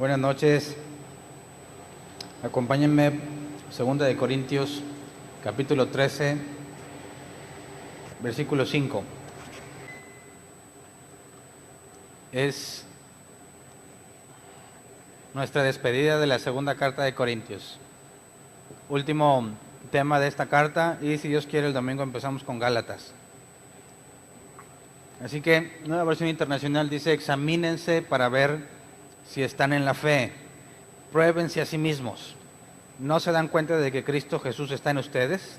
Buenas noches. Acompáñenme, 2 de Corintios, capítulo 13, versículo 5. Es nuestra despedida de la segunda carta de Corintios. Último tema de esta carta, y si Dios quiere el domingo empezamos con Gálatas. Así que, Nueva Versión Internacional dice: examínense para ver si están en la fe, pruébense a sí mismos. ¿No se dan cuenta de que Cristo Jesús está en ustedes?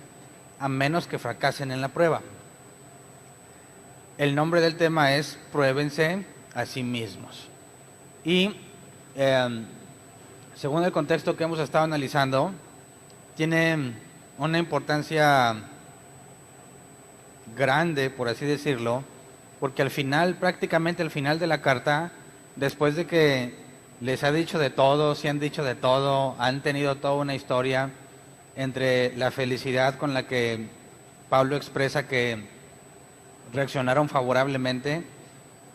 A menos que fracasen en la prueba. El nombre del tema es pruébense a sí mismos. Y según el contexto que hemos estado analizando, tiene una importancia grande, por así decirlo, porque al final, prácticamente al final de la carta, después de que les ha dicho de todo, se han dicho de todo, han tenido toda una historia entre la felicidad con la que Pablo expresa que reaccionaron favorablemente,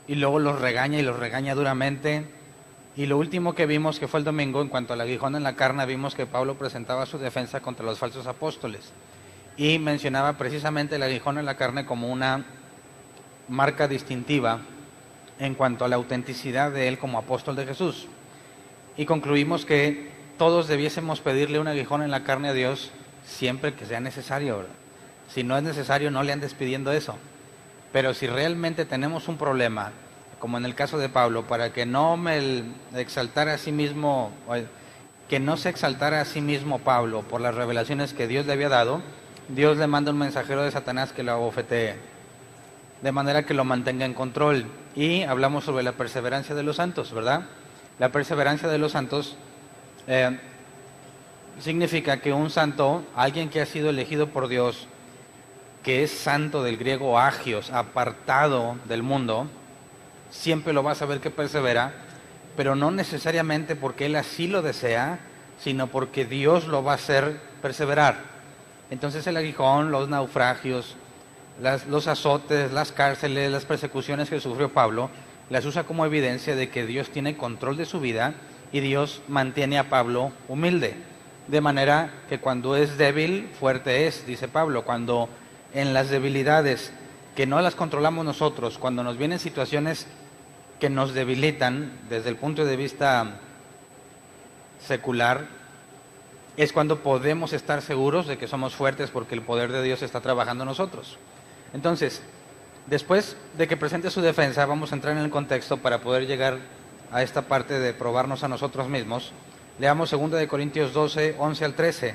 y luego los regaña y los regaña duramente. Y lo último que vimos, que fue el domingo, en cuanto al aguijón en la carne, vimos que Pablo presentaba su defensa contra los falsos apóstoles y mencionaba precisamente el aguijón en la carne como una marca distintiva en cuanto a la autenticidad de él como apóstol de Jesús. Y concluimos que todos debiésemos pedirle un aguijón en la carne a Dios siempre que sea necesario, ¿verdad? Si no es necesario, no le andes pidiendo eso. Pero si realmente tenemos un problema, como en el caso de Pablo, para que no me exaltara a sí mismo, que no se exaltara a sí mismo Pablo por las revelaciones que Dios le había dado, Dios le manda un mensajero de Satanás que lo abofetee, de manera que lo mantenga en control. Y hablamos sobre la perseverancia de los santos, ¿verdad? La perseverancia de los santos significa que un santo, alguien que ha sido elegido por Dios, que es santo, del griego agios, apartado del mundo, siempre lo vas a ver que persevera, pero no necesariamente porque él así lo desea, sino porque Dios lo va a hacer perseverar. Entonces el aguijón, los naufragios, los azotes, las cárceles, las persecuciones que sufrió Pablo, las usa como evidencia de que Dios tiene control de su vida y Dios mantiene a Pablo humilde. De manera que cuando es débil, fuerte es, dice Pablo. Cuando en las debilidades que no las controlamos nosotros, cuando nos vienen situaciones que nos debilitan desde el punto de vista secular, es cuando podemos estar seguros de que somos fuertes porque el poder de Dios está trabajando en nosotros. Entonces, después de que presente su defensa, vamos a entrar en el contexto para poder llegar a esta parte de probarnos a nosotros mismos. Leamos 2 de Corintios 12, 11 al 13.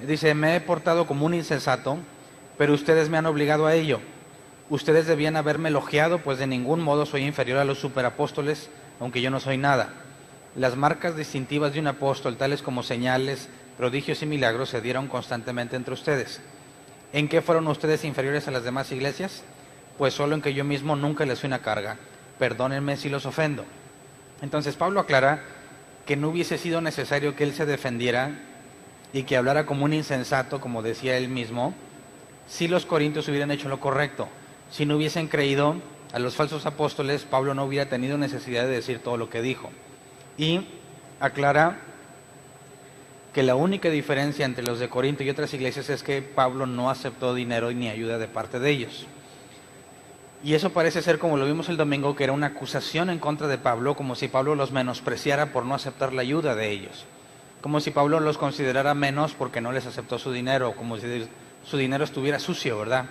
Dice: me he portado como un insensato, pero ustedes me han obligado a ello. Ustedes debían haberme elogiado, pues de ningún modo soy inferior a los superapóstoles, aunque yo no soy nada. Las marcas distintivas de un apóstol, tales como señales, prodigios y milagros, se dieron constantemente entre ustedes. ¿En qué fueron ustedes inferiores a las demás iglesias? Pues solo en que yo mismo nunca les fui una carga. Perdónenme si los ofendo. Entonces Pablo aclara que no hubiese sido necesario que él se defendiera y que hablara como un insensato, como decía él mismo, si los corintios hubieran hecho lo correcto. Si no hubiesen creído a los falsos apóstoles, Pablo no hubiera tenido necesidad de decir todo lo que dijo. Y aclara que la única diferencia entre los de Corinto y otras iglesias es que Pablo no aceptó dinero ni ayuda de parte de ellos. Y eso parece ser, como lo vimos el domingo, que era una acusación en contra de Pablo, como si Pablo los menospreciara por no aceptar la ayuda de ellos. Como si Pablo los considerara menos porque no les aceptó su dinero, como si su dinero estuviera sucio, ¿verdad?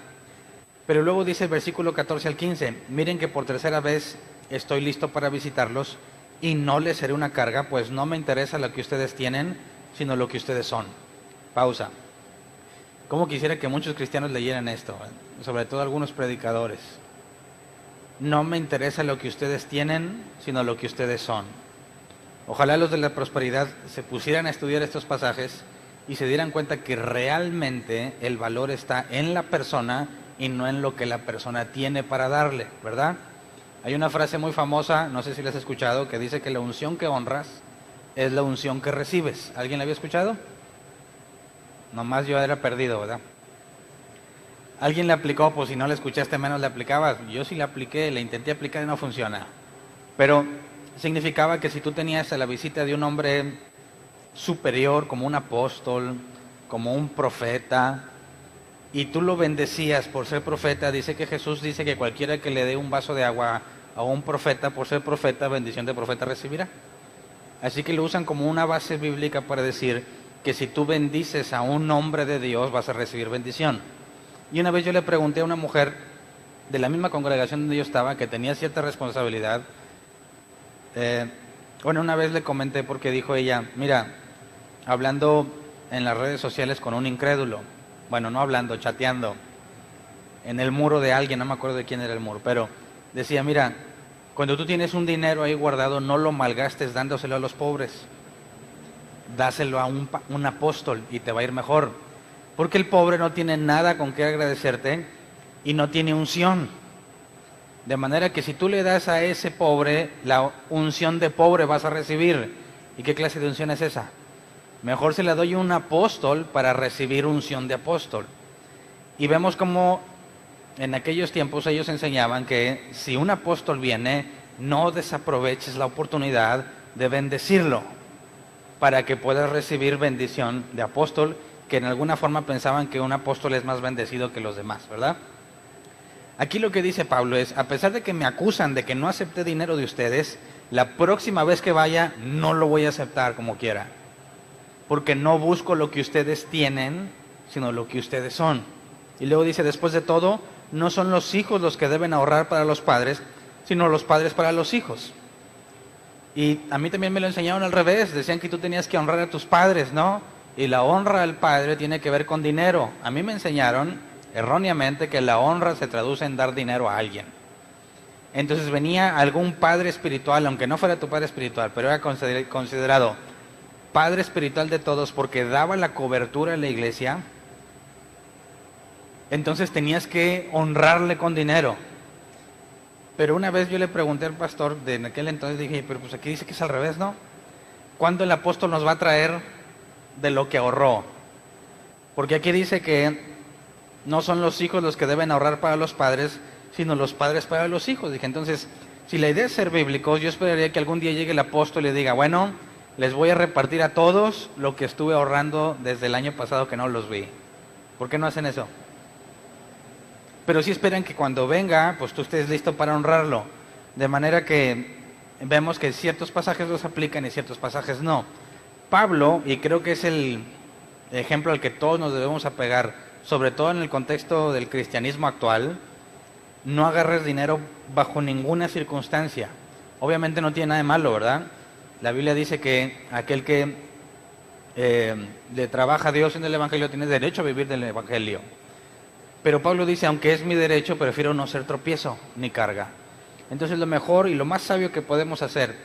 Pero luego dice el versículo 14 al 15, miren que por tercera vez estoy listo para visitarlos y no les seré una carga, pues no me interesa lo que ustedes tienen, sino lo que ustedes son. Pausa. ¿Cómo quisiera que muchos cristianos leyeran esto? Sobre todo algunos predicadores. No me interesa lo que ustedes tienen, sino lo que ustedes son. Ojalá los de la prosperidad se pusieran a estudiar estos pasajes y se dieran cuenta que realmente el valor está en la persona y no en lo que la persona tiene para darle, ¿verdad? Hay una frase muy famosa, no sé si la has escuchado, que dice que la unción que honras es la unción que recibes. ¿Alguien la había escuchado? Nomás yo era perdido, ¿verdad? Alguien le aplicó, pues si no le escuchaste menos le aplicabas. Yo sí le apliqué, le intenté aplicar y no funciona. Pero significaba que si tú tenías la visita de un hombre superior, como un apóstol, como un profeta, y tú lo bendecías por ser profeta, dice que Jesús dice que cualquiera que le dé un vaso de agua a un profeta por ser profeta, bendición de profeta recibirá. Así que lo usan como una base bíblica para decir que si tú bendices a un hombre de Dios vas a recibir bendición. Y una vez yo le pregunté a una mujer de la misma congregación donde yo estaba, que tenía cierta responsabilidad, una vez le comenté porque dijo ella, mira, hablando en las redes sociales con un incrédulo, bueno, no hablando, chateando, en el muro de alguien, no me acuerdo de quién era el muro, pero decía, mira, cuando tú tienes un dinero ahí guardado, no lo malgastes dándoselo a los pobres, dáselo a un apóstol y te va a ir mejor, porque el pobre no tiene nada con qué agradecerte y no tiene unción. De manera que si tú le das a ese pobre, la unción de pobre vas a recibir. ¿Y qué clase de unción es esa? Mejor se la doy a un apóstol para recibir unción de apóstol. Y vemos como en aquellos tiempos ellos enseñaban que si un apóstol viene, no desaproveches la oportunidad de bendecirlo para que puedas recibir bendición de apóstol, que en alguna forma pensaban que un apóstol es más bendecido que los demás, ¿verdad? Aquí lo que dice Pablo es, a pesar de que me acusan de que no acepté dinero de ustedes, la próxima vez que vaya no lo voy a aceptar como quiera, porque no busco lo que ustedes tienen, sino lo que ustedes son. Y luego dice, después de todo, no son los hijos los que deben ahorrar para los padres, sino los padres para los hijos. Y a mí también me lo enseñaron al revés, decían que tú tenías que honrar a tus padres, ¿no? Y la honra al padre tiene que ver con dinero. A mí me enseñaron erróneamente que la honra se traduce en dar dinero a alguien. Entonces venía algún padre espiritual, aunque no fuera tu padre espiritual, pero era considerado padre espiritual de todos porque daba la cobertura en la iglesia. Entonces tenías que honrarle con dinero. Pero una vez yo le pregunté al pastor de en aquel entonces, dije, pero pues aquí dice que es al revés, ¿no? ¿Cuándo el apóstol nos va a traer de lo que ahorró? Porque aquí dice que no son los hijos los que deben ahorrar para los padres, sino los padres para los hijos. Dije, entonces, si la idea es ser bíblicos, yo esperaría que algún día llegue el apóstol y le diga, bueno, les voy a repartir a todos lo que estuve ahorrando desde el año pasado que no los vi. ¿Por qué no hacen eso? Pero sí esperan que cuando venga, pues tú estés listo para honrarlo. De manera que vemos que ciertos pasajes los aplican y ciertos pasajes no. Pablo, y creo que es el ejemplo al que todos nos debemos apegar, sobre todo en el contexto del cristianismo actual, no agarres dinero bajo ninguna circunstancia. Obviamente no tiene nada de malo, ¿verdad? La Biblia dice que aquel que le trabaja a Dios en el Evangelio tiene derecho a vivir del Evangelio. Pero Pablo dice, aunque es mi derecho, prefiero no ser tropiezo ni carga. Entonces lo mejor y lo más sabio que podemos hacer,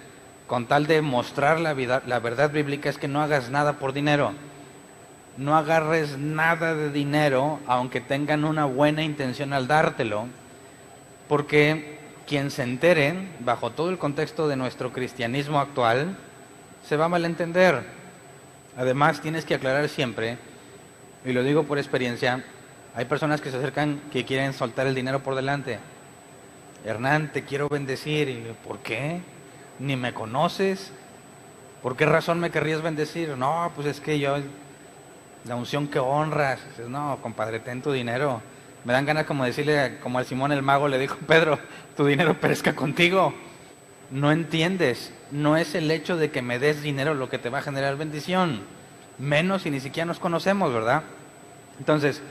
con tal de mostrar la verdad bíblica, es que no hagas nada por dinero. No agarres nada de dinero, aunque tengan una buena intención al dártelo, porque quien se entere, bajo todo el contexto de nuestro cristianismo actual, se va a malentender. Además, tienes que aclarar siempre, y lo digo por experiencia, hay personas que se acercan que quieren soltar el dinero por delante. Hernán, te quiero bendecir. Y ¿por qué? ¿Ni me conoces? ¿Por qué razón me querrías bendecir? No, pues es que yo, la unción que honras. Dices, no, compadre, ten tu dinero. Me dan ganas como decirle, como al Simón el mago le dijo Pedro, tu dinero perezca contigo. No entiendes, no es el hecho de que me des dinero lo que te va a generar bendición. Menos si ni siquiera nos conocemos, ¿verdad? Entonces,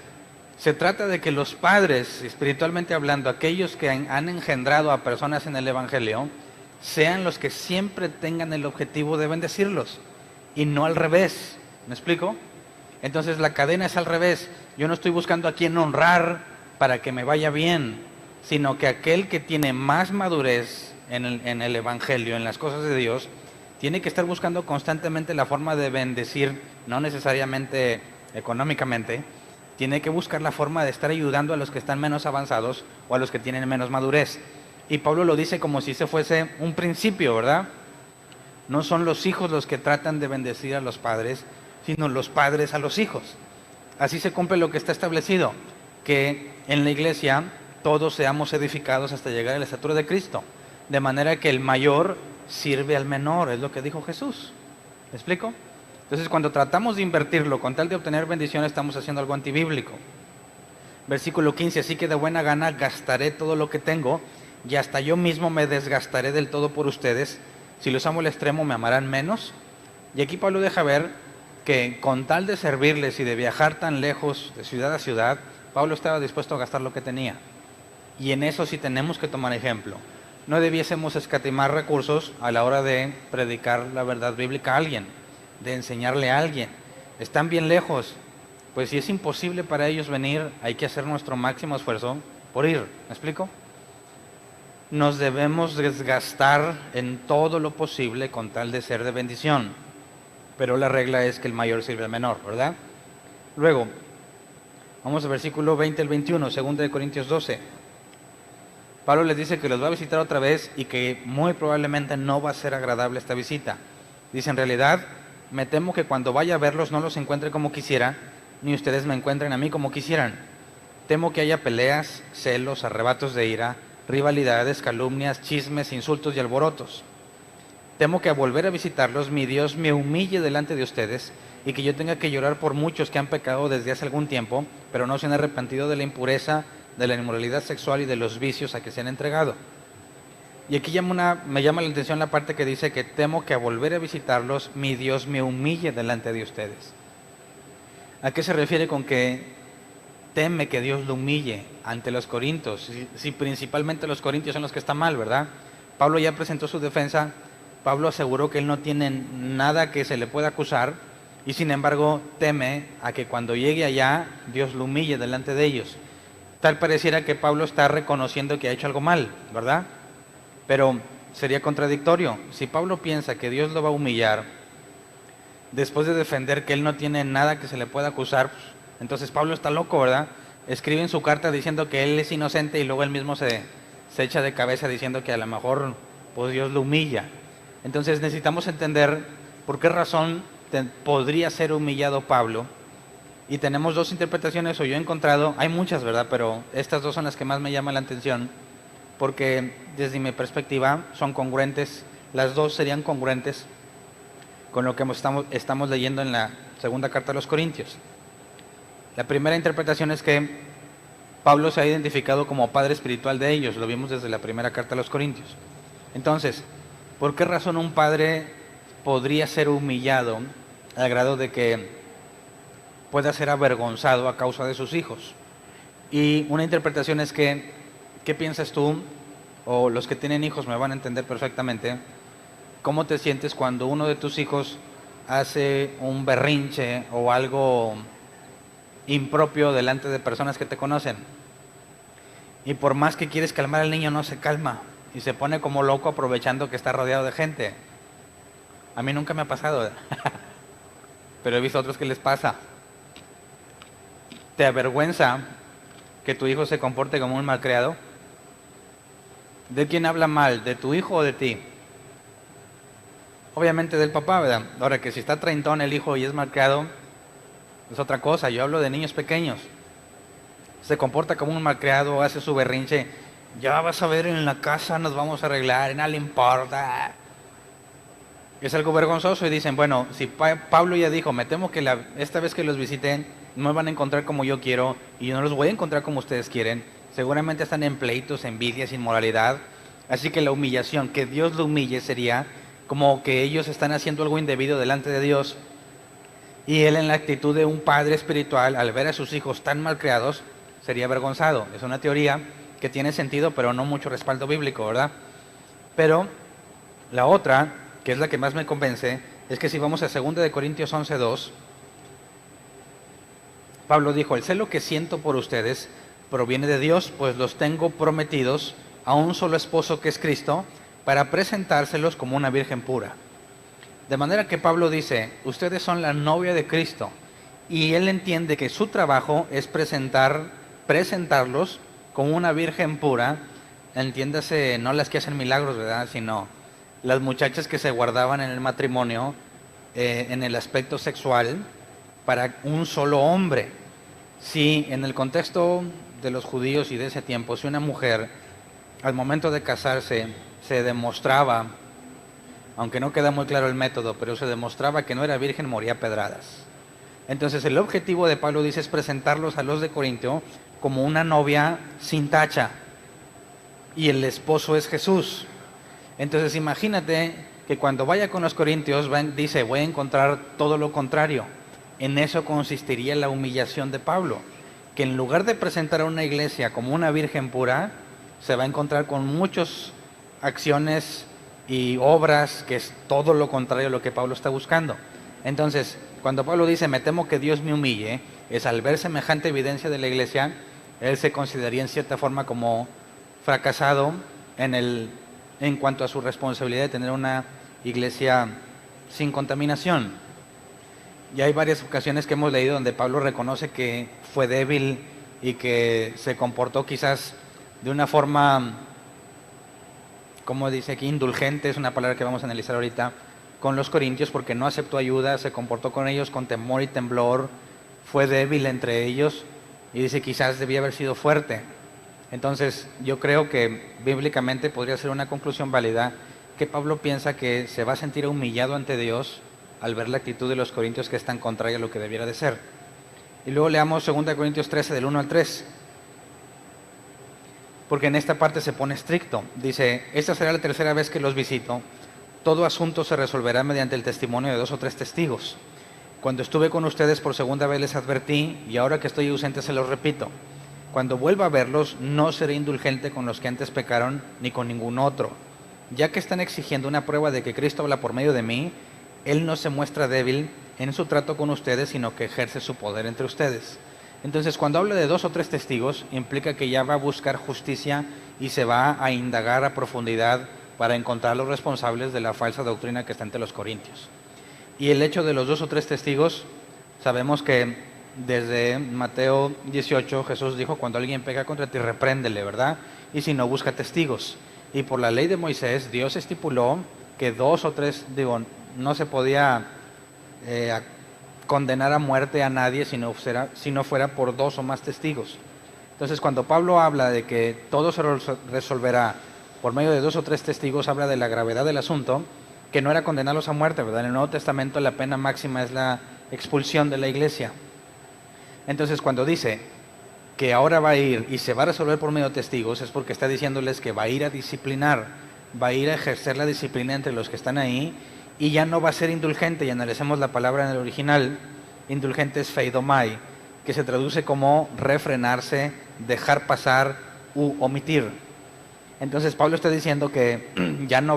se trata de que los padres, espiritualmente hablando, aquellos que han engendrado a personas en el Evangelio, sean los que siempre tengan el objetivo de bendecirlos y no al revés. ¿Me explico? Entonces la cadena es al revés. Yo no estoy buscando a quién honrar para que me vaya bien, sino que aquel que tiene más madurez en el Evangelio, en las cosas de Dios, tiene que estar buscando constantemente la forma de bendecir, no necesariamente económicamente, tiene que buscar la forma de estar ayudando a los que están menos avanzados o a los que tienen menos madurez. Y Pablo lo dice como si se fuese un principio, ¿verdad? No son los hijos los que tratan de bendecir a los padres, sino los padres a los hijos. Así se cumple lo que está establecido. que en la iglesia todos seamos edificados hasta llegar a la estatura de Cristo, de manera que el mayor sirve al menor, es lo que dijo Jesús. ¿Me explico? Entonces, cuando tratamos de invertirlo con tal de obtener bendición, estamos haciendo algo antibíblico. Versículo 15, así que de buena gana gastaré todo lo que tengo, y hasta yo mismo me desgastaré del todo por ustedes. Si los amo al extremo, me amarán menos. Y aquí Pablo deja ver que con tal de servirles y de viajar tan lejos de ciudad a ciudad, Pablo estaba dispuesto a gastar lo que tenía. Y en eso sí tenemos que tomar ejemplo. No debiésemos escatimar recursos a la hora de predicar la verdad bíblica a alguien, de enseñarle a alguien. Están bien lejos, pues si es imposible para ellos venir, hay que hacer nuestro máximo esfuerzo por ir. ¿Me explico? Nos debemos desgastar en todo lo posible con tal de ser de bendición. Pero la regla es que el mayor sirve al menor, ¿verdad? Luego, vamos al versículo 20 al 21, 2 de Corintios 12. Pablo les dice que los va a visitar otra vez y que muy probablemente no va a ser agradable esta visita. Dice, en realidad, me temo que cuando vaya a verlos no los encuentre como quisiera, ni ustedes me encuentren a mí como quisieran. Temo que haya peleas, celos, arrebatos de ira, rivalidades, calumnias, chismes, insultos y alborotos. Temo que al volver a visitarlos, mi Dios me humille delante de ustedes y que yo tenga que llorar por muchos que han pecado desde hace algún tiempo, pero no se han arrepentido de la impureza, de la inmoralidad sexual y de los vicios a que se han entregado. Y aquí me llama la atención la parte que dice que temo que al volver a visitarlos, mi Dios me humille delante de ustedes. ¿A qué se refiere con que teme que Dios lo humille ante los corintios? Si principalmente los corintios son los que están mal, ¿verdad? Pablo ya presentó su defensa. Pablo aseguró que él no tiene nada que se le pueda acusar y sin embargo teme a que cuando llegue allá Dios lo humille delante de ellos. Tal pareciera que Pablo está reconociendo que ha hecho algo mal, ¿verdad? Pero sería contradictorio. Si Pablo piensa que Dios lo va a humillar después de defender que él no tiene nada que se le pueda acusar, pues, entonces Pablo está loco, ¿verdad? Escribe en su carta diciendo que él es inocente y luego él mismo se echa de cabeza diciendo que a lo mejor pues Dios lo humilla. Entonces necesitamos entender por qué razón podría ser humillado Pablo. Y tenemos dos interpretaciones, o yo he encontrado, hay muchas, ¿verdad? Pero estas dos son las que más me llaman la atención, porque desde mi perspectiva son congruentes, las dos serían congruentes con lo que estamos leyendo en la segunda carta a los Corintios. La primera interpretación es que Pablo se ha identificado como padre espiritual de ellos, lo vimos desde la primera carta a los Corintios. Entonces, ¿por qué razón un padre podría ser humillado al grado de que pueda ser avergonzado a causa de sus hijos? Y una interpretación es que, ¿qué piensas tú? O los que tienen hijos me van a entender perfectamente. ¿Cómo te sientes cuando uno de tus hijos hace un berrinche o algo impropio delante de personas que te conocen? Y por más que quieres calmar al niño, no se calma y se pone como loco aprovechando que está rodeado de gente. A mí nunca me ha pasado, pero he visto a otros que les pasa. ¿Te avergüenza que tu hijo se comporte como un malcriado? ¿De quién habla mal? ¿De tu hijo o de ti? Obviamente del papá, ¿verdad? Ahora que si está treintón el hijo y es malcriado, es otra cosa. Yo hablo de niños pequeños. Se comporta como un malcriado, hace su berrinche. Ya vas a ver, en la casa nos vamos a arreglar, nada le importa. Es algo vergonzoso y dicen, bueno, si Pablo ya dijo, me temo que esta vez que los visiten no me van a encontrar como yo quiero y yo no los voy a encontrar como ustedes quieren. Seguramente están en pleitos, envidias, inmoralidad. Así que la humillación, que Dios lo humille, sería como que ellos están haciendo algo indebido delante de Dios. Y él, en la actitud de un padre espiritual, al ver a sus hijos tan mal criados, sería avergonzado. Es una teoría que tiene sentido, pero no mucho respaldo bíblico, ¿verdad? Pero la otra, que es la que más me convence, es que si vamos a 2 de Corintios 11:2, Pablo dijo, el celo que siento por ustedes proviene de Dios, pues los tengo prometidos a un solo esposo que es Cristo, para presentárselos como una virgen pura. De manera que Pablo dice, ustedes son la novia de Cristo, y él entiende que su trabajo es presentarlos como una virgen pura. Entiéndase, no las que hacen milagros, ¿verdad? Sino las muchachas que se guardaban en el matrimonio, en el aspecto sexual, para un solo hombre. Si en el contexto de los judíos y de ese tiempo, si una mujer al momento de casarse se demostraba, aunque no queda muy claro el método, pero se demostraba que no era virgen, moría a pedradas. Entonces el objetivo de Pablo, dice, es presentarlos a los de Corintio como una novia sin tacha, y el esposo es Jesús. Entonces imagínate que cuando vaya con los corintios, dice, voy a encontrar todo lo contrario. En eso consistiría la humillación de Pablo, que en lugar de presentar a una iglesia como una virgen pura, se va a encontrar con muchas acciones y obras que es todo lo contrario a lo que Pablo está buscando. Entonces, cuando Pablo dice, me temo que Dios me humille, es al ver semejante evidencia de la iglesia, él se consideraría en cierta forma como fracasado en cuanto a su responsabilidad de tener una iglesia sin contaminación. Y hay varias ocasiones que hemos leído donde Pablo reconoce que fue débil y que se comportó quizás de una forma, como dice aquí, indulgente, es una palabra que vamos a analizar ahorita, con los corintios, porque no aceptó ayuda, se comportó con ellos con temor y temblor, fue débil entre ellos, y dice quizás debía haber sido fuerte. Entonces yo creo que bíblicamente podría ser una conclusión válida que Pablo piensa que se va a sentir humillado ante Dios al ver la actitud de los corintios, que es tan contraria a lo que debiera de ser. Y luego leamos 2 Corintios 13 del 1 al 3, porque en esta parte se pone estricto. Dice, esta será la tercera vez que los visito. Todo asunto se resolverá mediante el testimonio de 2 o 3 testigos. Cuando estuve con ustedes por segunda vez les advertí, y ahora que estoy ausente se los repito. Cuando vuelva a verlos, no seré indulgente con los que antes pecaron, ni con ningún otro. Ya que están exigiendo una prueba de que Cristo habla por medio de mí, Él no se muestra débil en su trato con ustedes, sino que ejerce su poder entre ustedes. Entonces, cuando habla de 2 o 3 testigos, implica que ya va a buscar justicia y se va a indagar a profundidad para encontrar los responsables de la falsa doctrina que está entre los corintios. Y el hecho de los 2 o 3 testigos, sabemos que desde Mateo 18 Jesús dijo, cuando alguien peca contra ti, repréndele, ¿verdad? Y si no, busca testigos. Y por la ley de Moisés, Dios estipuló que 2 o 3, no se podía condenar a muerte a nadie si no fuera por 2 o más testigos. Entonces, cuando Pablo habla de que todo se resolverá por medio de 2 o 3 testigos, habla de la gravedad del asunto, que no era condenarlos a muerte, ¿verdad? En el Nuevo Testamento la pena máxima es la expulsión de la iglesia. Entonces, cuando dice que ahora va a ir y se va a resolver por medio de testigos, es porque está diciéndoles que va a ir a disciplinar, va a ir a ejercer la disciplina entre los que están ahí, y ya no va a ser indulgente. Y analicemos la palabra en el original. Indulgente es pheidomai, que se traduce como refrenarse, dejar pasar u omitir. Entonces Pablo está diciendo que ya no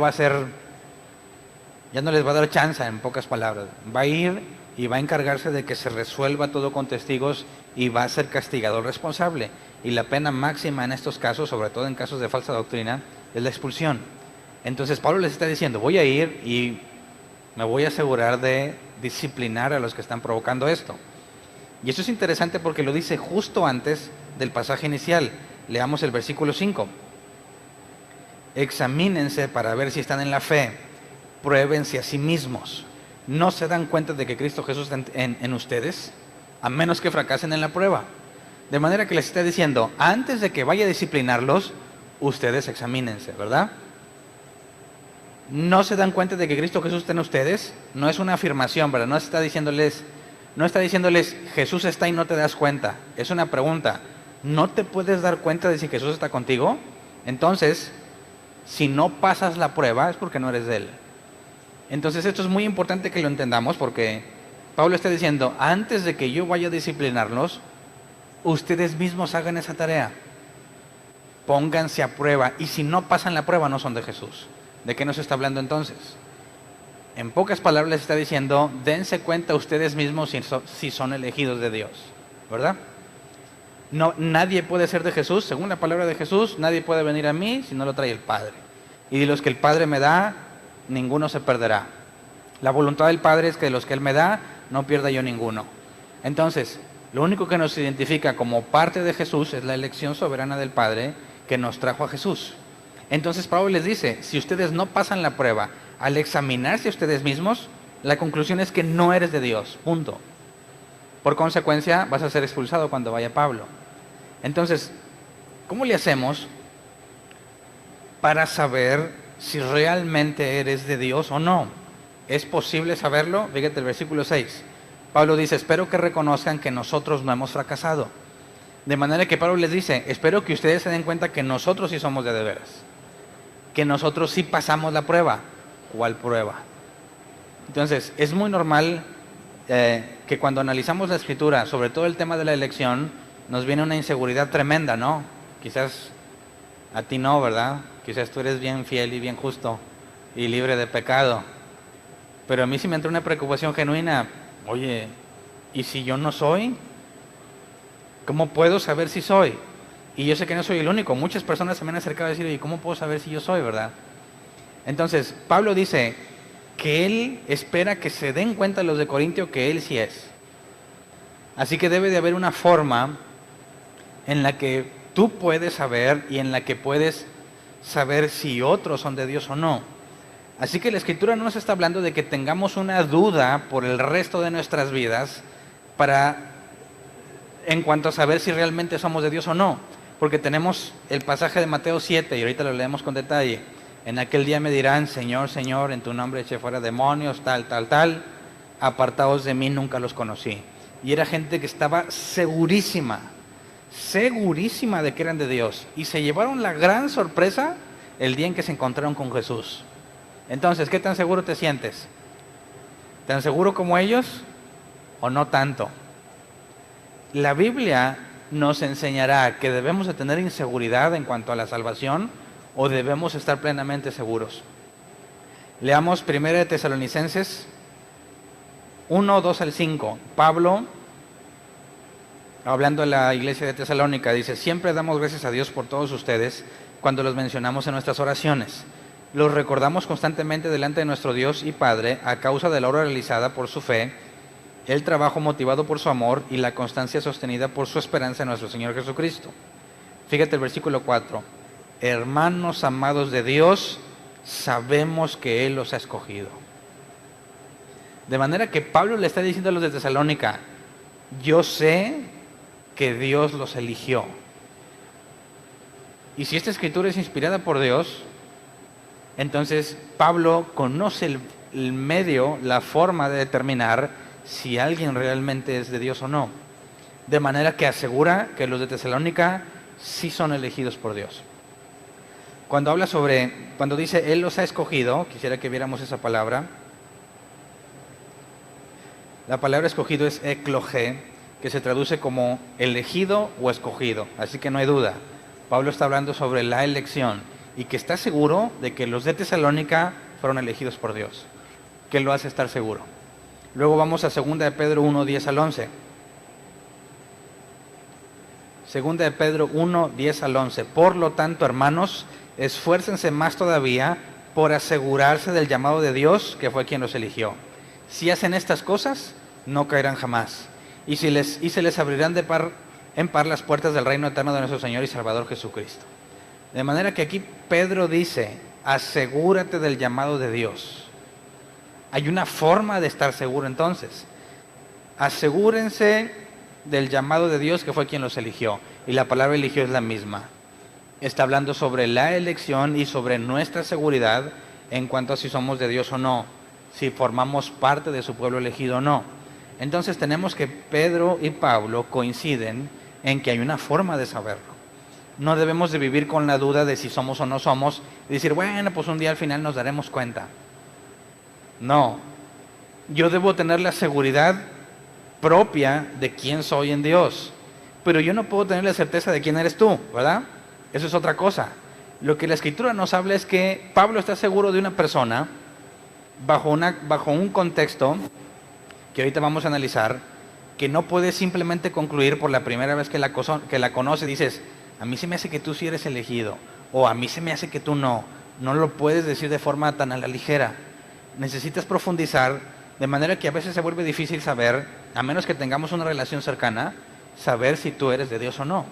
les va a dar chance, en pocas palabras. Va a ir y va a encargarse de que se resuelva todo con testigos y va a ser castigado el responsable. Y la pena máxima en estos casos, sobre todo en casos de falsa doctrina, es la expulsión. Entonces Pablo les está diciendo, voy a ir y me voy a asegurar de disciplinar a los que están provocando esto. Y eso es interesante porque lo dice justo antes del pasaje inicial. Leamos el versículo 5. Examínense para ver si están en la fe, pruébense a sí mismos. ¿No se dan cuenta de que Cristo Jesús está en ustedes? A menos que fracasen en la prueba. De manera que les está diciendo, antes de que vaya a disciplinarlos, ustedes examínense, ¿verdad? ¿No se dan cuenta de que Cristo Jesús está en ustedes? No es una afirmación, ¿verdad? No está diciéndoles, Jesús está y no te das cuenta. Es una pregunta. ¿No te puedes dar cuenta de si Jesús está contigo? Entonces, si no pasas la prueba, es porque no eres de Él. Entonces esto es muy importante que lo entendamos, porque Pablo está diciendo, antes de que yo vaya a disciplinarlos, ustedes mismos hagan esa tarea. Pónganse a prueba, y si no pasan la prueba, no son de Jesús. ¿De qué nos está hablando entonces? En pocas palabras les está diciendo, dense cuenta ustedes mismos si son elegidos de Dios, ¿verdad? No, nadie puede ser de Jesús, según la palabra de Jesús, nadie puede venir a mí si no lo trae el Padre. Y de los que el Padre me da, ninguno se perderá. La voluntad del Padre es que de los que Él me da, no pierda yo ninguno. Entonces, lo único que nos identifica como parte de Jesús es la elección soberana del Padre que nos trajo a Jesús. Entonces Pablo les dice, si ustedes no pasan la prueba al examinarse a ustedes mismos, la conclusión es que no eres de Dios, punto. Por consecuencia, vas a ser expulsado cuando vaya Pablo. Entonces, ¿cómo le hacemos para saber si realmente eres de Dios o no? ¿Es posible saberlo? Fíjate el versículo 6. Pablo dice, espero que reconozcan que nosotros no hemos fracasado. De manera que Pablo les dice, espero que ustedes se den cuenta que nosotros sí somos de veras. Que nosotros sí pasamos la prueba. ¿Cuál prueba? Entonces, es muy normal que cuando analizamos la Escritura, sobre todo el tema de la elección, nos viene una inseguridad tremenda, ¿no? Quizás a ti no, ¿verdad? Quizás tú eres bien fiel y bien justo y libre de pecado. Pero a mí sí me entra una preocupación genuina. Oye, ¿y si yo no soy? ¿Cómo puedo saber si soy? Y yo sé que no soy el único. Muchas personas se me han acercado a decir, oye, ¿cómo puedo saber si yo soy, verdad? Entonces, Pablo dice que él espera que se den cuenta los de Corintio que él sí es. Así que debe de haber una forma en la que tú puedes saber y en la que puedes saber si otros son de Dios o no. Así que la Escritura no nos está hablando de que tengamos una duda por el resto de nuestras vidas en cuanto a saber si realmente somos de Dios o no. Porque tenemos el pasaje de Mateo 7 y ahorita lo leemos con detalle. En aquel día me dirán, Señor, Señor, en tu nombre eché fuera demonios, tal, tal, tal. Apartaos de mí, nunca los conocí. Y era gente que estaba segurísima de que eran de Dios. Y se llevaron la gran sorpresa el día en que se encontraron con Jesús. Entonces, ¿qué tan seguro te sientes? ¿Tan seguro como ellos o no tanto? La Biblia nos enseñará que debemos de tener inseguridad en cuanto a la salvación o debemos estar plenamente seguros. Leamos 1 Tesalonicenses 1, 2 al 5. Pablo, hablando de la iglesia de Tesalónica, dice, siempre damos gracias a Dios por todos ustedes cuando los mencionamos en nuestras oraciones. Los recordamos constantemente delante de nuestro Dios y Padre a causa de la obra realizada por su fe, el trabajo motivado por su amor y la constancia sostenida por su esperanza en nuestro Señor Jesucristo. Fíjate el versículo 4. Hermanos amados de Dios, sabemos que Él los ha escogido. De manera que Pablo le está diciendo a los de Tesalónica, yo sé que Dios los eligió. Y si esta escritura es inspirada por Dios, entonces Pablo conoce el medio, la forma de determinar si alguien realmente es de Dios o no. De manera que asegura que los de Tesalónica sí son elegidos por Dios. Cuando dice Él los ha escogido, quisiera que viéramos esa palabra. La palabra escogido es eklogé, que se traduce como elegido o escogido. Así que no hay duda. Pablo está hablando sobre la elección y que está seguro de que los de Tesalónica fueron elegidos por Dios. Que lo hace estar seguro. Luego vamos a 2 de Pedro 1, 10 al 11. 2 de Pedro 1, 10 al 11. Por lo tanto, hermanos, esfuércense más todavía por asegurarse del llamado de Dios, que fue quien los eligió. Si hacen estas cosas, no caerán jamás. Y se les abrirán en par las puertas del reino eterno de nuestro Señor y Salvador Jesucristo. De manera que aquí Pedro dice, asegúrate del llamado de Dios. Hay una forma de estar seguro entonces. Asegúrense del llamado de Dios que fue quien los eligió. Y la palabra eligió es la misma. Está hablando sobre la elección y sobre nuestra seguridad en cuanto a si somos de Dios o no. Si formamos parte de su pueblo elegido o no. Entonces tenemos que Pedro y Pablo coinciden en que hay una forma de saberlo. No debemos de vivir con la duda de si somos o no somos y decir, bueno, pues un día al final nos daremos cuenta. No, yo debo tener la seguridad propia de quién soy en Dios, pero yo no puedo tener la certeza de quién eres tú, ¿verdad? Eso es otra cosa. Lo que la Escritura nos habla es que Pablo está seguro de una persona bajo un contexto que ahorita vamos a analizar, que no puede simplemente concluir por la primera vez que la conoce, dices, a mí se me hace que tú sí eres elegido, o a mí se me hace que tú no. No lo puedes decir de forma tan a la ligera. Necesitas profundizar, de manera que a veces se vuelve difícil saber, a menos que tengamos una relación cercana, saber si tú eres de Dios o no.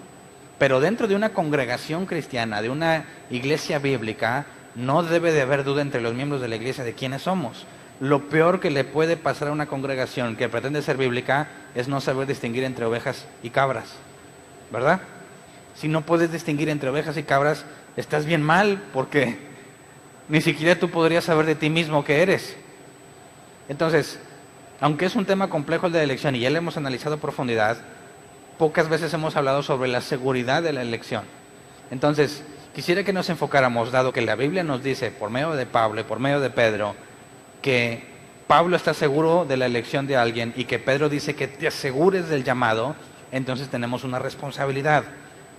Pero dentro de una congregación cristiana, de una iglesia bíblica, no debe de haber duda entre los miembros de la iglesia de quiénes somos. Lo peor que le puede pasar a una congregación que pretende ser bíblica es no saber distinguir entre ovejas y cabras, ¿verdad? Si no puedes distinguir entre ovejas y cabras, estás bien mal, porque ni siquiera tú podrías saber de ti mismo qué eres. Entonces, aunque es un tema complejo el de la elección y ya lo hemos analizado a profundidad, pocas veces hemos hablado sobre la seguridad de la elección. Entonces, quisiera que nos enfocáramos, dado que la Biblia nos dice, por medio de Pablo y por medio de Pedro, que Pablo está seguro de la elección de alguien y que Pedro dice que te asegures del llamado, entonces tenemos una responsabilidad.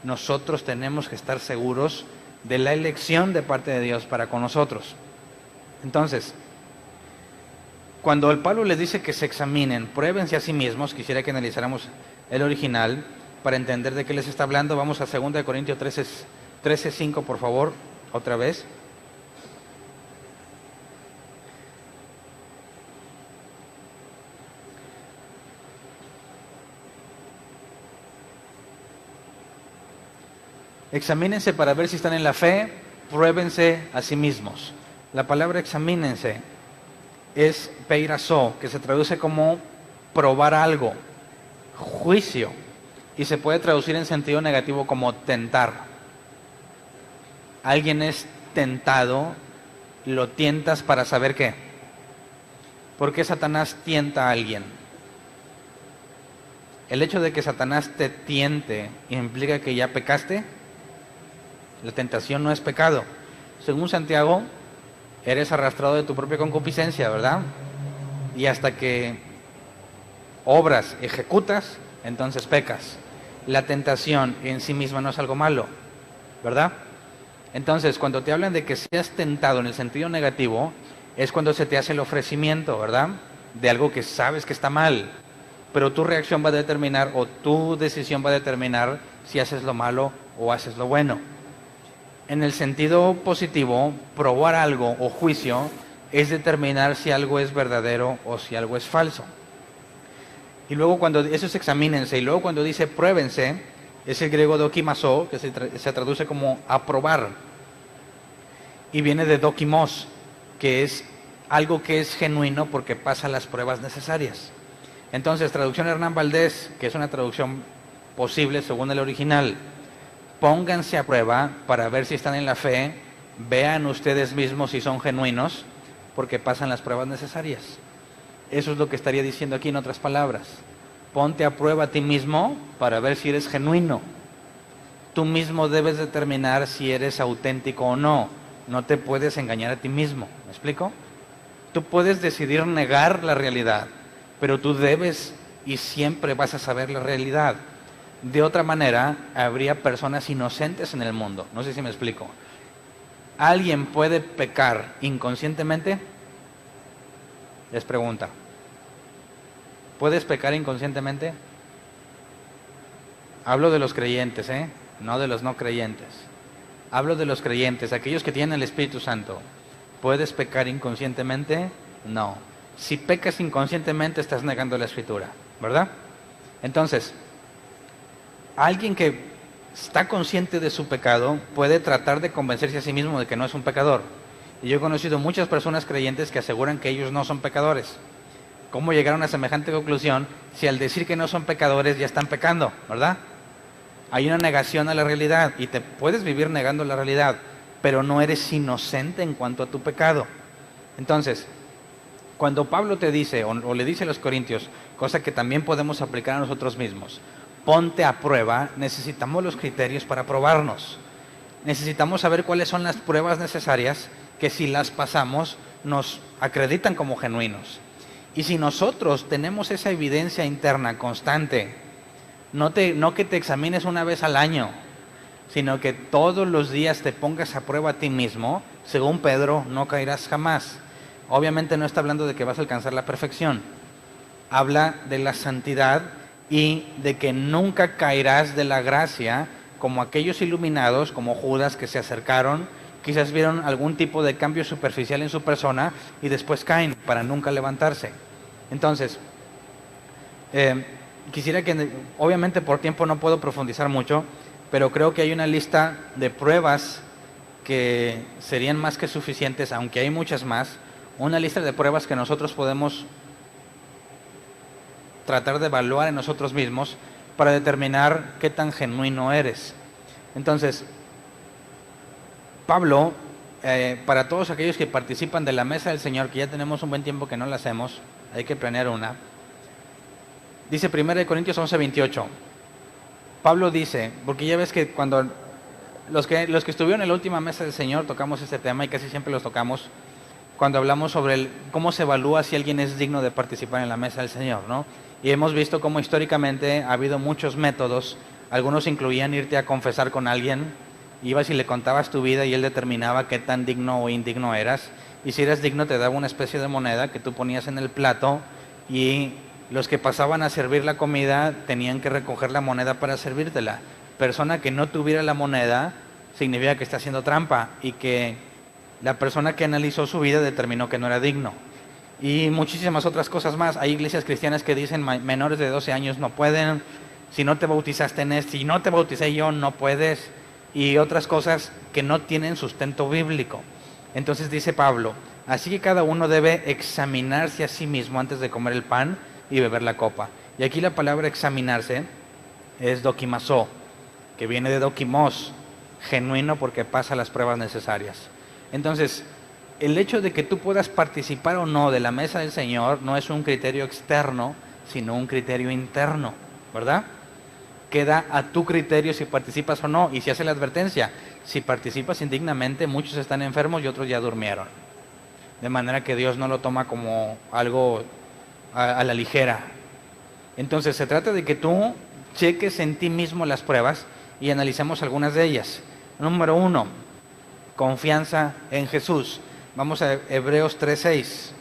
Nosotros tenemos que estar seguros de la elección de parte de Dios para con nosotros. Entonces, cuando el Pablo les dice que se examinen, pruébense a sí mismos, quisiera que analizáramos el original para entender de qué les está hablando. Vamos a 2 Corintios 13:5, por favor, otra vez. Examínense para ver si están en la fe, pruébense a sí mismos. La palabra examínense es peirazo, que se traduce como probar algo, juicio, y se puede traducir en sentido negativo como tentar. Alguien es tentado, lo tientas para saber qué. ¿Por qué Satanás tienta a alguien? El hecho de que Satanás te tiente implica que ya pecaste. La tentación no es pecado. Según Santiago, eres arrastrado de tu propia concupiscencia, ¿verdad? Y hasta que obras, ejecutas, entonces pecas. La tentación en sí misma no es algo malo, ¿verdad? Entonces, cuando te hablan de que seas tentado en el sentido negativo, es cuando se te hace el ofrecimiento, ¿verdad? De algo que sabes que está mal, pero tu reacción va a determinar, o tu decisión va a determinar si haces lo malo o haces lo bueno. En el sentido positivo, probar algo o juicio es determinar si algo es verdadero o si algo es falso. Y luego cuando eso es examínense, y luego cuando dice pruébense, es el griego dokimazo, que se traduce como aprobar. Y viene de dokimos, que es algo que es genuino porque pasa las pruebas necesarias. Entonces, traducción Hernán Valdés, que es una traducción posible según el original. Pónganse a prueba para ver si están en la fe, vean ustedes mismos si son genuinos, porque pasan las pruebas necesarias. Eso es lo que estaría diciendo aquí en otras palabras. Ponte a prueba a ti mismo para ver si eres genuino. Tú mismo debes determinar si eres auténtico o no. No te puedes engañar a ti mismo. ¿Me explico? Tú puedes decidir negar la realidad, pero tú debes y siempre vas a saber la realidad. De otra manera, habría personas inocentes en el mundo. No sé si me explico. ¿Alguien puede pecar inconscientemente? Les pregunta. ¿Puedes pecar inconscientemente? Hablo de los creyentes, no de los no creyentes. Hablo de los creyentes, aquellos que tienen el Espíritu Santo. ¿Puedes pecar inconscientemente? No. Si pecas inconscientemente, estás negando la Escritura, ¿verdad? Entonces, alguien que está consciente de su pecado puede tratar de convencerse a sí mismo de que no es un pecador. Y yo he conocido muchas personas creyentes que aseguran que ellos no son pecadores. ¿Cómo llegaron a semejante conclusión si al decir que no son pecadores ya están pecando, verdad? Hay una negación a la realidad y te puedes vivir negando la realidad, pero no eres inocente en cuanto a tu pecado. Entonces, cuando Pablo te dice, o le dice a los corintios, cosa que también podemos aplicar a nosotros mismos, ponte a prueba, necesitamos los criterios para probarnos. Necesitamos saber cuáles son las pruebas necesarias que si las pasamos nos acreditan como genuinos. Y si nosotros tenemos esa evidencia interna constante, no que te examines una vez al año, sino que todos los días te pongas a prueba a ti mismo, según Pedro, no caerás jamás. Obviamente no está hablando de que vas a alcanzar la perfección. Habla de la santidad y de que nunca caerás de la gracia, como aquellos iluminados, como Judas, que se acercaron, quizás vieron algún tipo de cambio superficial en su persona y después caen para nunca levantarse. Entonces, quisiera que, obviamente por tiempo no puedo profundizar mucho, pero creo que hay una lista de pruebas que serían más que suficientes, aunque hay muchas más. una lista de pruebas que nosotros podemos tratar de evaluar en nosotros mismos para determinar qué tan genuino eres. Entonces, Pablo, para todos aquellos que participan de la mesa del Señor, que ya tenemos un buen tiempo que no la hacemos, hay que planear una, dice 1 Corintios 11:28. Pablo dice, porque ya ves que cuando los que estuvieron en la última mesa del Señor tocamos este tema y casi siempre los tocamos cuando hablamos sobre cómo se evalúa si alguien es digno de participar en la mesa del Señor, ¿no? Y hemos visto cómo históricamente ha habido muchos métodos. Algunos incluían irte a confesar con alguien, ibas y le contabas tu vida y él determinaba qué tan digno o indigno eras. Y si eras digno te daba una especie de moneda que tú ponías en el plato y los que pasaban a servir la comida tenían que recoger la moneda para servírtela. Persona que no tuviera la moneda significa que está haciendo trampa y que la persona que analizó su vida determinó que no era digno. Y muchísimas otras cosas más. Hay iglesias cristianas que dicen menores de 12 años no pueden, si no te bautizaste en si no te bauticé yo no puedes, y otras cosas que no tienen sustento bíblico. Entonces dice Pablo, así que cada uno debe examinarse a sí mismo antes de comer el pan y beber la copa. Y aquí la palabra examinarse es dokimazo, que viene de dokimos, genuino porque pasa las pruebas necesarias. Entonces, el hecho de que tú puedas participar o no de la mesa del Señor no es un criterio externo, sino un criterio interno, ¿verdad? Queda a tu criterio si participas o no, y si hace la advertencia, si participas indignamente, muchos están enfermos y otros ya durmieron. De manera que Dios no lo toma como algo a la ligera. Entonces, se trata de que tú cheques en ti mismo las pruebas y analicemos algunas de ellas. Número 1, confianza en Jesús. Vamos a Hebreos 3:6.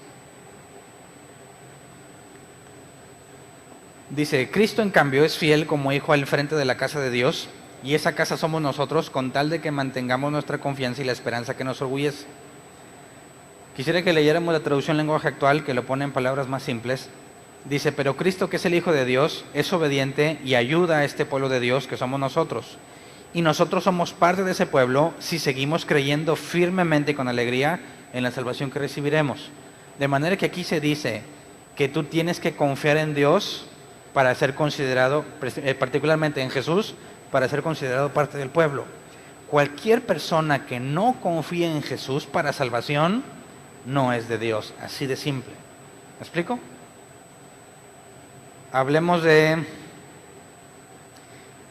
Dice, Cristo en cambio es fiel como hijo al frente de la casa de Dios, y esa casa somos nosotros, con tal de que mantengamos nuestra confianza y la esperanza que nos orgullece. Quisiera que leyéramos la traducción lenguaje actual, que lo pone en palabras más simples. Dice, pero Cristo, que es el Hijo de Dios, es obediente y ayuda a este pueblo de Dios que somos nosotros. Y nosotros somos parte de ese pueblo si seguimos creyendo firmemente y con alegría en la salvación que recibiremos. De manera que aquí se dice que tú tienes que confiar en Dios para ser considerado, particularmente en Jesús, para ser considerado parte del pueblo. Cualquier persona que no confíe en Jesús para salvación no es de Dios, así de simple. ¿Me explico? Hablemos de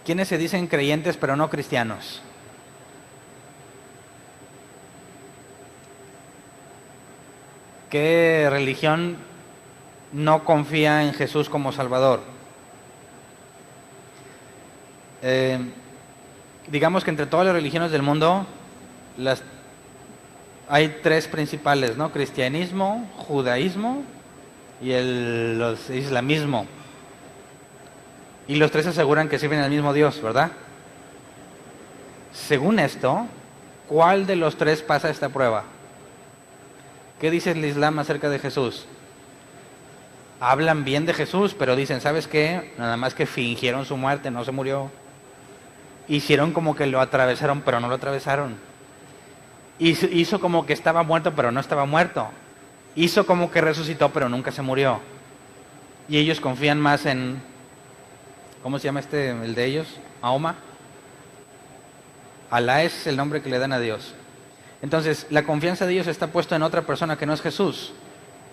quienes se dicen creyentes pero no cristianos. ¿Qué religión no confía en Jesús como Salvador? Digamos que entre todas las religiones del mundo hay tres principales, ¿no? Cristianismo, judaísmo y el islamismo. Y los tres aseguran que sirven al mismo Dios, ¿verdad? Según esto, ¿cuál de los tres pasa esta prueba? ¿Qué dice el Islam acerca de Jesús? Hablan bien de Jesús, pero dicen, ¿sabes qué? Nada más que fingieron su muerte, no se murió. Hicieron como que lo atravesaron, pero no lo atravesaron. Hizo como que estaba muerto, pero no estaba muerto. Hizo como que resucitó, pero nunca se murió. Y ellos confían más en, ¿cómo se llama el de ellos? Mahoma. Alá es el nombre que le dan a Dios. Entonces, la confianza de ellos está puesta en otra persona que no es Jesús.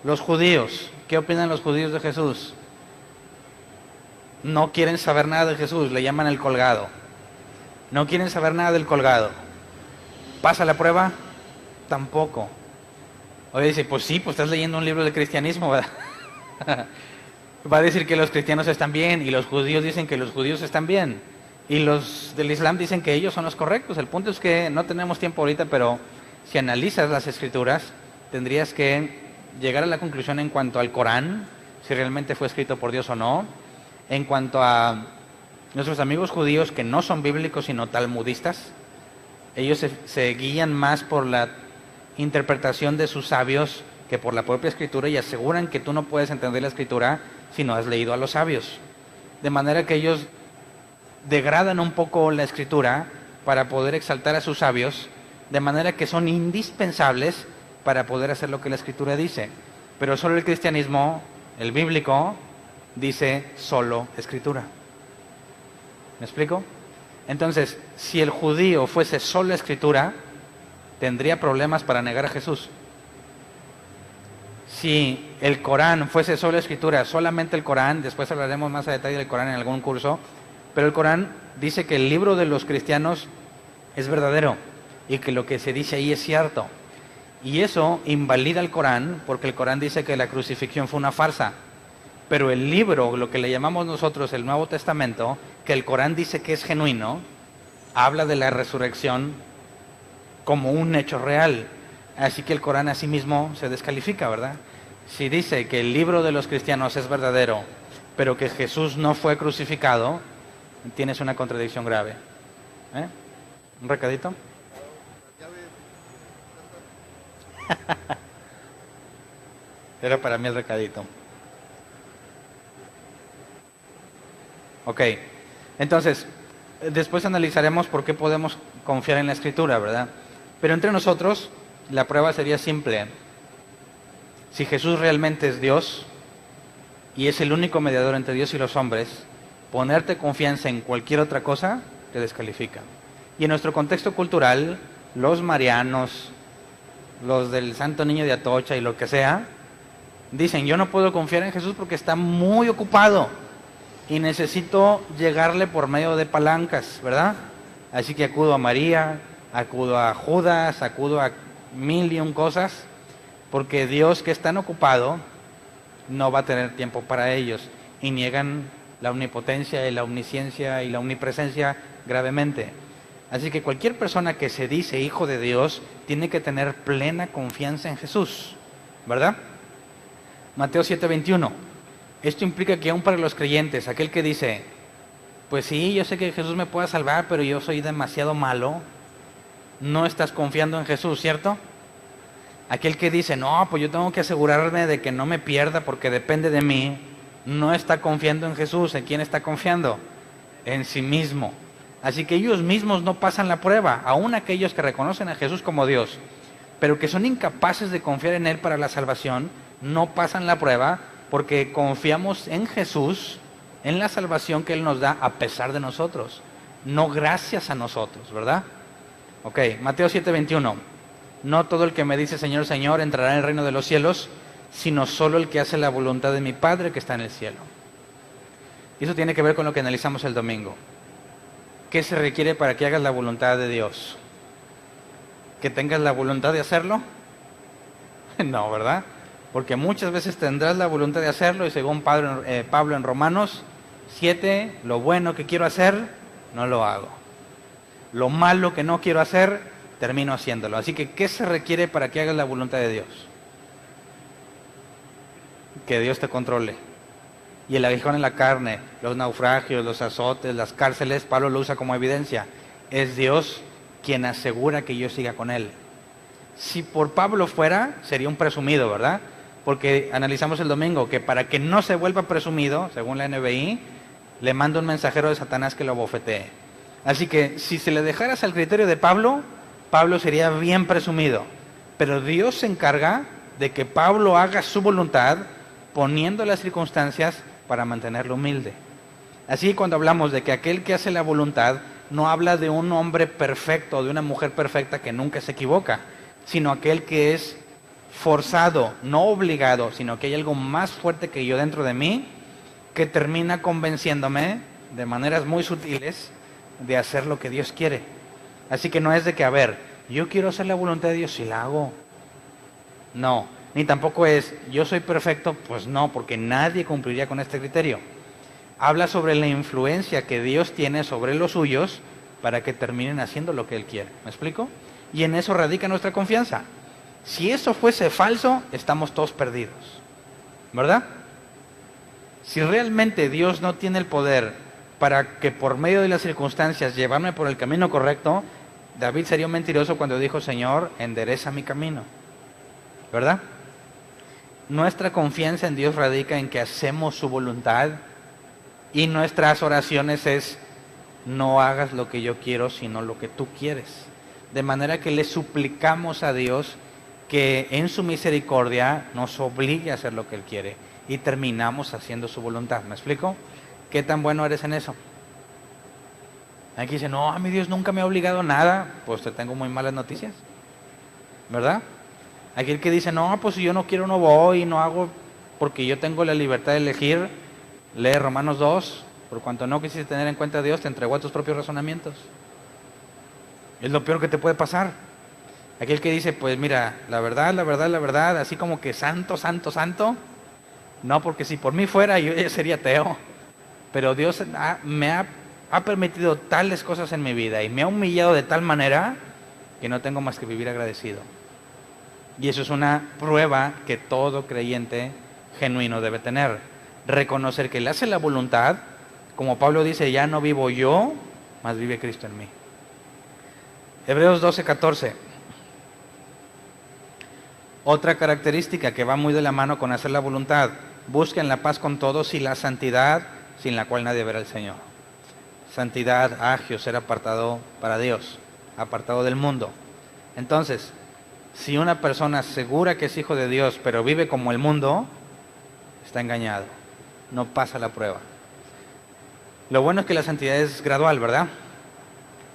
Los judíos, ¿qué opinan los judíos de Jesús? No quieren saber nada de Jesús, le llaman el colgado. No quieren saber nada del colgado. ¿Pasa la prueba? Tampoco. Oye, dice, pues sí, pues estás leyendo un libro de cristianismo, ¿verdad? Va a decir que los cristianos están bien, y los judíos dicen que los judíos están bien, y los del Islam dicen que ellos son los correctos. El punto es que no tenemos tiempo ahorita, pero si analizas las escrituras, tendrías que llegar a la conclusión en cuanto al Corán, si realmente fue escrito por Dios o no, en cuanto a nuestros amigos judíos que no son bíblicos sino talmudistas. Ellos se guían más por la interpretación de sus sabios que por la propia escritura, y aseguran que tú no puedes entender la escritura si no has leído a los sabios. De manera que ellos degradan un poco la escritura para poder exaltar a sus sabios, de manera que son indispensables para poder hacer lo que la Escritura dice. Pero solo el cristianismo, el bíblico, dice solo Escritura. ¿Me explico? Entonces, si el judío fuese solo Escritura, tendría problemas para negar a Jesús. Si el Corán fuese solo Escritura, solamente el Corán, después hablaremos más a detalle del Corán en algún curso, pero el Corán dice que el libro de los cristianos es verdadero y que lo que se dice ahí es cierto. Y eso invalida el Corán, porque el Corán dice que la crucifixión fue una farsa. Pero el libro, lo que le llamamos nosotros el Nuevo Testamento, que el Corán dice que es genuino, habla de la resurrección como un hecho real. Así que el Corán a sí mismo se descalifica, ¿verdad? Si dice que el libro de los cristianos es verdadero, pero que Jesús no fue crucificado, tienes una contradicción grave. ¿Eh? ¿Un recadito? Era para mí el recadito. Ok, entonces, después analizaremos por qué podemos confiar en la Escritura, ¿verdad? Pero entre nosotros, la prueba sería simple. Si Jesús realmente es Dios y es el único mediador entre Dios y los hombres, ponerte confianza en cualquier otra cosa te descalifica. Y en nuestro contexto cultural, los marianos, los del Santo Niño de Atocha y lo que sea, dicen, yo no puedo confiar en Jesús porque está muy ocupado y necesito llegarle por medio de palancas, ¿verdad? Así que acudo a María, acudo a Judas, acudo a 1000 cosas, porque Dios, que es tan ocupado, no va a tener tiempo para ellos, y niegan la omnipotencia y la omnisciencia y la omnipresencia gravemente. Así que cualquier persona que se dice hijo de Dios tiene que tener plena confianza en Jesús, ¿verdad? Mateo 7:21. Esto implica que aún para los creyentes, aquel que dice, pues sí, yo sé que Jesús me pueda salvar, pero yo soy demasiado malo, no estás confiando en Jesús, ¿cierto? Aquel que dice, no, pues yo tengo que asegurarme de que no me pierda porque depende de mí, no está confiando en Jesús. ¿En quién está confiando? En sí mismo. Así que ellos mismos no pasan la prueba, aún aquellos que reconocen a Jesús como Dios, pero que son incapaces de confiar en Él para la salvación, no pasan la prueba porque confiamos en Jesús, en la salvación que Él nos da a pesar de nosotros, no gracias a nosotros, ¿verdad? Ok, Mateo 7:21. No todo el que me dice Señor, Señor entrará en el reino de los cielos, sino solo el que hace la voluntad de mi Padre que está en el cielo. Y eso tiene que ver con lo que analizamos el domingo. ¿Qué se requiere para que hagas la voluntad de Dios? ¿Que tengas la voluntad de hacerlo? No, ¿verdad? Porque muchas veces tendrás la voluntad de hacerlo y según Pablo en Romanos 7, lo bueno que quiero hacer, no lo hago. Lo malo que no quiero hacer, termino haciéndolo. Así que, ¿qué se requiere para que hagas la voluntad de Dios? Que Dios te controle. Y el aguijón en la carne, los naufragios, los azotes, las cárceles, Pablo lo usa como evidencia. Es Dios quien asegura que yo siga con Él. Si por Pablo fuera, sería un presumido, ¿verdad? Porque analizamos el domingo que para que no se vuelva presumido, según la NBI, le manda un mensajero de Satanás que lo abofetee. Así que si se le dejaras al criterio de Pablo, Pablo sería bien presumido. Pero Dios se encarga de que Pablo haga su voluntad poniendo las circunstancias para mantenerlo humilde. Así cuando hablamos de que aquel que hace la voluntad no habla de un hombre perfecto, de una mujer perfecta que nunca se equivoca, sino aquel que es forzado, no obligado, sino que hay algo más fuerte que yo dentro de mí que termina convenciéndome de maneras muy sutiles de hacer lo que Dios quiere. Así que no es de que, a ver, yo quiero hacer la voluntad de Dios y la hago. No, ni tampoco es, yo soy perfecto, pues no, porque nadie cumpliría con este criterio. Habla sobre la influencia que Dios tiene sobre los suyos para que terminen haciendo lo que Él quiere. ¿Me explico? Y en eso radica nuestra confianza. Si eso fuese falso, estamos todos perdidos, ¿verdad? Si realmente Dios no tiene el poder para que por medio de las circunstancias llevarme por el camino correcto, David sería un mentiroso cuando dijo, Señor, endereza mi camino, ¿verdad? Nuestra confianza en Dios radica en que hacemos su voluntad y nuestras oraciones es, no hagas lo que yo quiero, sino lo que tú quieres. De manera que le suplicamos a Dios que en su misericordia nos obligue a hacer lo que Él quiere y terminamos haciendo su voluntad. ¿Me explico? ¿Qué tan bueno eres en eso? Aquí dice, no, a mi Dios nunca me ha obligado a nada. Pues te tengo muy malas noticias, ¿verdad? Aquel que dice, no, pues si yo no quiero no voy, no hago, porque yo tengo la libertad de elegir. Lee Romanos 2, por cuanto no quisiste tener en cuenta a Dios, te entregó a tus propios razonamientos. Es lo peor que te puede pasar. Aquel que dice, pues mira, la verdad, así como que santo, santo, santo. No, porque si por mí fuera, yo ya sería ateo. Pero Dios me ha permitido tales cosas en mi vida y me ha humillado de tal manera que no tengo más que vivir agradecido. Y eso es una prueba que todo creyente genuino debe tener. Reconocer que Él hace la voluntad, como Pablo dice, ya no vivo yo, mas vive Cristo en mí. Hebreos 12:14. Otra característica que va muy de la mano con hacer la voluntad: busquen la paz con todos y la santidad, sin la cual nadie verá al Señor. Santidad, agio, ser apartado para Dios, apartado del mundo. Entonces, si una persona asegura que es hijo de Dios, pero vive como el mundo, está engañado, no pasa la prueba. Lo bueno es que la santidad es gradual, ¿verdad?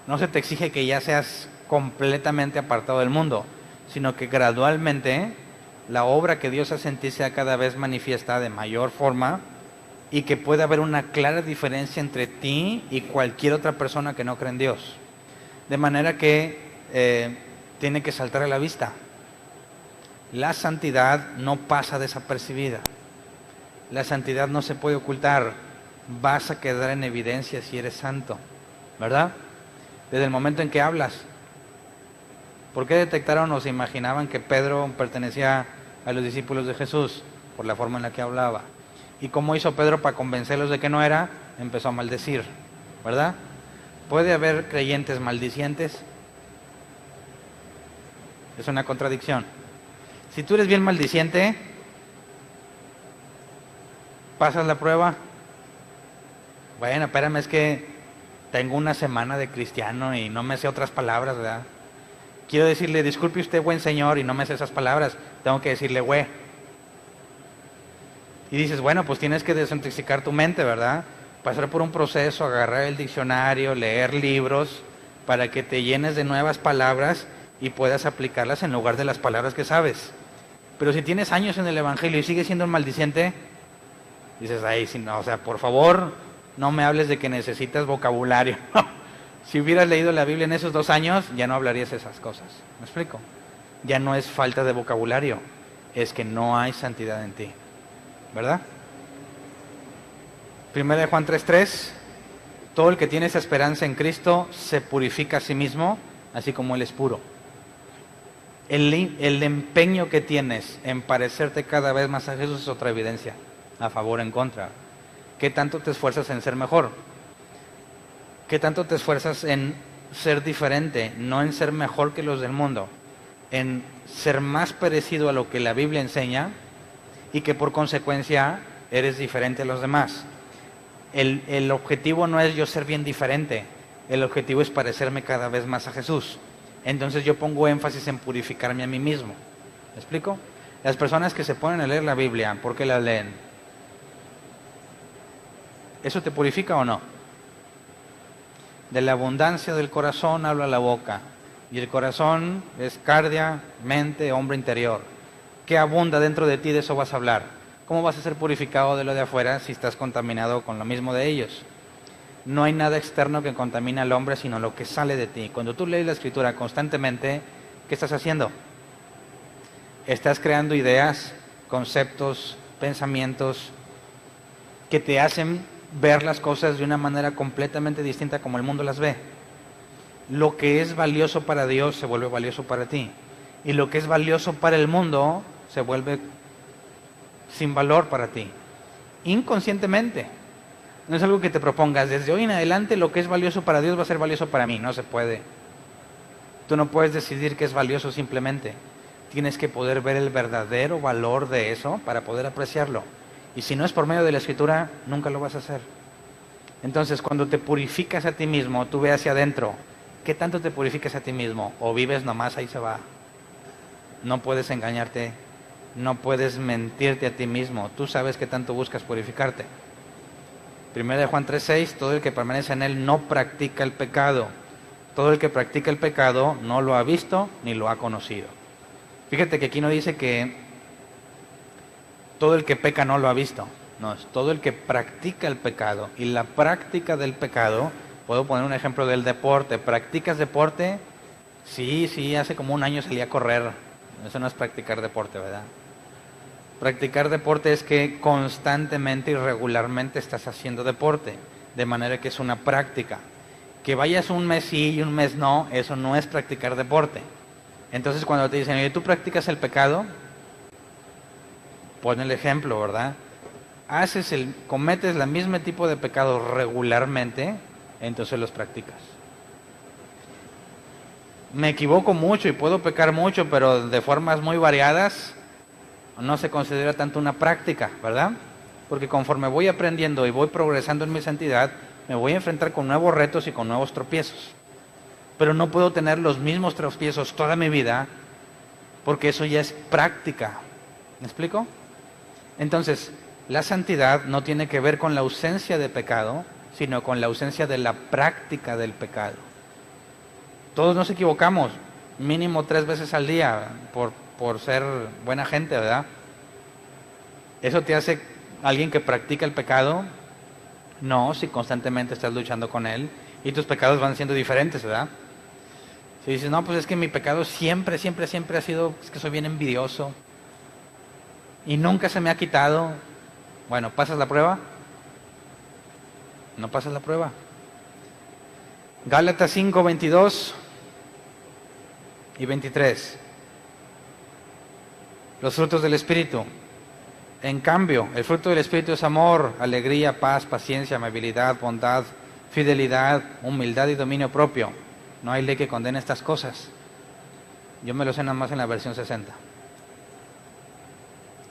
No se te exige que ya seas completamente apartado del mundo, sino que gradualmente la obra que Dios hace en ti sea cada vez manifiesta de mayor forma y que pueda haber una clara diferencia entre ti y cualquier otra persona que no cree en Dios. De manera que tiene que saltar a la vista. La santidad no pasa desapercibida. La santidad no se puede ocultar. Vas a quedar en evidencia si eres santo, ¿verdad? Desde el momento en que hablas. ¿Por qué detectaron o se imaginaban que Pedro pertenecía a los discípulos de Jesús? Por la forma en la que hablaba. ¿Y cómo hizo Pedro para convencerlos de que no era? Empezó a maldecir, ¿verdad? ¿Puede haber creyentes maldicientes? Es una contradicción. Si tú eres bien maldiciente, pasas la prueba. Bueno, espérame, es que tengo una semana de cristiano y no me sé otras palabras, ¿verdad? Quiero decirle, disculpe usted, buen señor, y no me sé esas palabras. Tengo que decirle, güey. Y dices, bueno, pues tienes que desintoxicar tu mente, ¿verdad? Pasar por un proceso, agarrar el diccionario, leer libros, para que te llenes de nuevas palabras y puedas aplicarlas en lugar de las palabras que sabes. Pero si tienes años en el Evangelio y sigues siendo un maldiciente, dices, ay, si no, o sea, por favor, no me hables de que necesitas vocabulario. Si hubieras leído la Biblia en esos 2 años, ya no hablarías esas cosas. ¿Me explico? Ya no es falta de vocabulario, es que no hay santidad en ti, ¿verdad? 1 Juan 3:3, todo el que tiene esa esperanza en Cristo se purifica a sí mismo, así como Él es puro. El empeño que tienes en parecerte cada vez más a Jesús es otra evidencia, a favor o en contra. ¿Qué tanto te esfuerzas en ser mejor? ¿Qué tanto te esfuerzas en ser diferente, no en ser mejor que los del mundo? En ser más parecido a lo que la Biblia enseña y que por consecuencia eres diferente a los demás. El objetivo no es yo ser bien diferente, el objetivo es parecerme cada vez más a Jesús. Entonces yo pongo énfasis en purificarme a mí mismo. ¿Me explico? Las personas que se ponen a leer la Biblia, ¿por qué la leen? ¿Eso te purifica o no? De la abundancia del corazón habla la boca. Y el corazón es cardia, mente, hombre interior. ¿Qué abunda dentro de ti? De eso vas a hablar. ¿Cómo vas a ser purificado de lo de afuera si estás contaminado con lo mismo de ellos? No hay nada externo que contamine al hombre, sino lo que sale de ti. Cuando tú lees la Escritura constantemente, ¿qué estás haciendo? Estás creando ideas, conceptos, pensamientos que te hacen ver las cosas de una manera completamente distinta como el mundo las ve. Lo que es valioso para Dios se vuelve valioso para ti. Y lo que es valioso para el mundo se vuelve sin valor para ti. Inconscientemente. No es algo que te propongas. Desde hoy en adelante lo que es valioso para Dios va a ser valioso para mí. No se puede. Tú no puedes decidir qué es valioso simplemente. Tienes que poder ver el verdadero valor de eso para poder apreciarlo. Y si no es por medio de la Escritura, nunca lo vas a hacer. Entonces, cuando te purificas a ti mismo, tú ve hacia adentro. ¿Qué tanto te purificas a ti mismo? ¿O vives nomás ahí se va? No puedes engañarte, no puedes mentirte a ti mismo. Tú sabes que tanto buscas purificarte. 1 Juan 3:6, todo el que permanece en él no practica el pecado. Todo el que practica el pecado no lo ha visto ni lo ha conocido. Fíjate que aquí no dice que todo el que peca no lo ha visto. No, es todo el que practica el pecado. Y la práctica del pecado, puedo poner un ejemplo del deporte. ¿Practicas deporte? Sí, hace como un año salí a correr. Eso no es practicar deporte, ¿verdad? Practicar deporte es que constantemente y regularmente estás haciendo deporte, de manera que es una práctica. Que vayas un mes sí y un mes no, eso no es practicar deporte. Entonces cuando te dicen, oye, ¿tú practicas el pecado? Pon el ejemplo, ¿verdad? Cometes el mismo tipo de pecado regularmente, entonces los practicas. Me equivoco mucho y puedo pecar mucho, pero de formas muy variadas, no se considera tanto una práctica, ¿verdad? Porque conforme voy aprendiendo y voy progresando en mi santidad, me voy a enfrentar con nuevos retos y con nuevos tropiezos. Pero no puedo tener los mismos tropiezos toda mi vida, porque eso ya es práctica. ¿Me explico? Entonces, la santidad no tiene que ver con la ausencia de pecado, sino con la ausencia de la práctica del pecado. Todos nos equivocamos, mínimo 3 veces al día, por ser buena gente, ¿verdad? ¿Eso te hace alguien que practica el pecado? No, si constantemente estás luchando con él y tus pecados van siendo diferentes, ¿verdad? Si dices, no, pues es que mi pecado siempre ha sido, es que soy bien envidioso y nunca se me ha quitado. Bueno, ¿pasas la prueba? No pasas la prueba. Gálatas 5, 22 y 23. Los frutos del Espíritu. En cambio, el fruto del Espíritu es amor, alegría, paz, paciencia, amabilidad, bondad, fidelidad, humildad y dominio propio. No hay ley que condene estas cosas. Yo me lo sé nada más en la versión 60.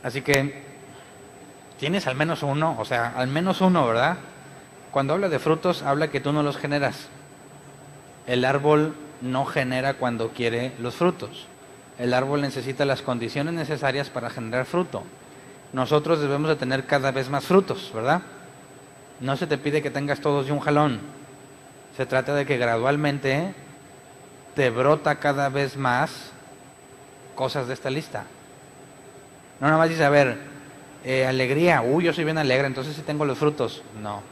Así que tienes al menos uno, ¿verdad? Cuando habla de frutos, habla que tú no los generas. El árbol no genera cuando quiere los frutos. El árbol necesita las condiciones necesarias para generar fruto. Nosotros debemos de tener cada vez más frutos, ¿verdad? No se te pide que tengas todos de un jalón. Se trata de que gradualmente te brota cada vez más cosas de esta lista. No nada más dice, a ver, alegría, yo soy bien alegre, entonces sí tengo los frutos. No.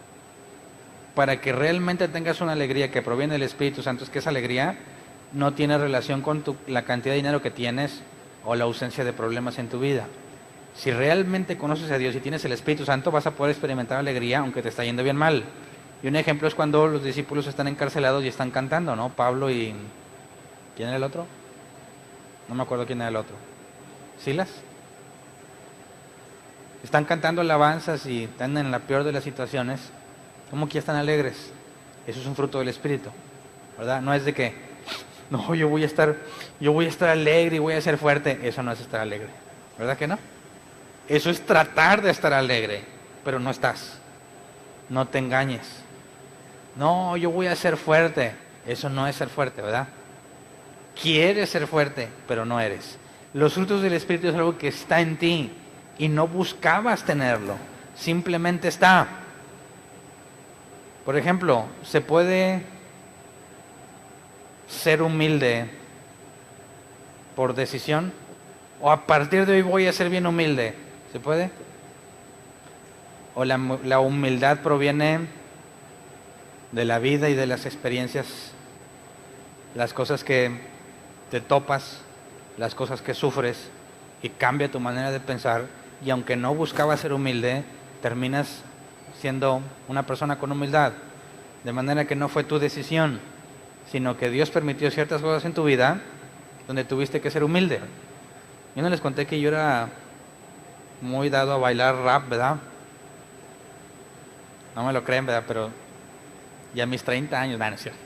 Para que realmente tengas una alegría que proviene del Espíritu Santo, es que esa alegría no tiene relación con la cantidad de dinero que tienes o la ausencia de problemas en tu vida. Si realmente conoces a Dios y tienes el Espíritu Santo, vas a poder experimentar alegría aunque te está yendo bien mal. Y un ejemplo es cuando los discípulos están encarcelados y están cantando, ¿no? Pablo y... ¿quién era el otro? No me acuerdo quién era el otro. ¿Silas? Están cantando alabanzas y están en la peor de las situaciones. ¿Cómo que ya están alegres? Eso es un fruto del Espíritu, ¿verdad? No es de que, no, yo voy a estar alegre y voy a ser fuerte. Eso no es estar alegre, ¿verdad que no? Eso es tratar de estar alegre, pero no estás. No te engañes. No, yo voy a ser fuerte. Eso no es ser fuerte, ¿verdad? Quieres ser fuerte, pero no eres. Los frutos del Espíritu es algo que está en ti y no buscabas tenerlo. Simplemente está. Por ejemplo, se puede ser humilde por decisión o a partir de hoy voy a ser bien humilde. ¿Se puede? ¿O la humildad proviene de la vida y de las experiencias, las cosas que te topas, las cosas que sufres y cambia tu manera de pensar y aunque no buscabas ser humilde, terminas siendo una persona con humildad, de manera que no fue tu decisión, sino que Dios permitió ciertas cosas en tu vida donde tuviste que ser humilde. Yo no les conté que yo era muy dado a bailar rap, ¿verdad? No me lo creen, ¿verdad? Pero ya a mis 30 años, no es cierto.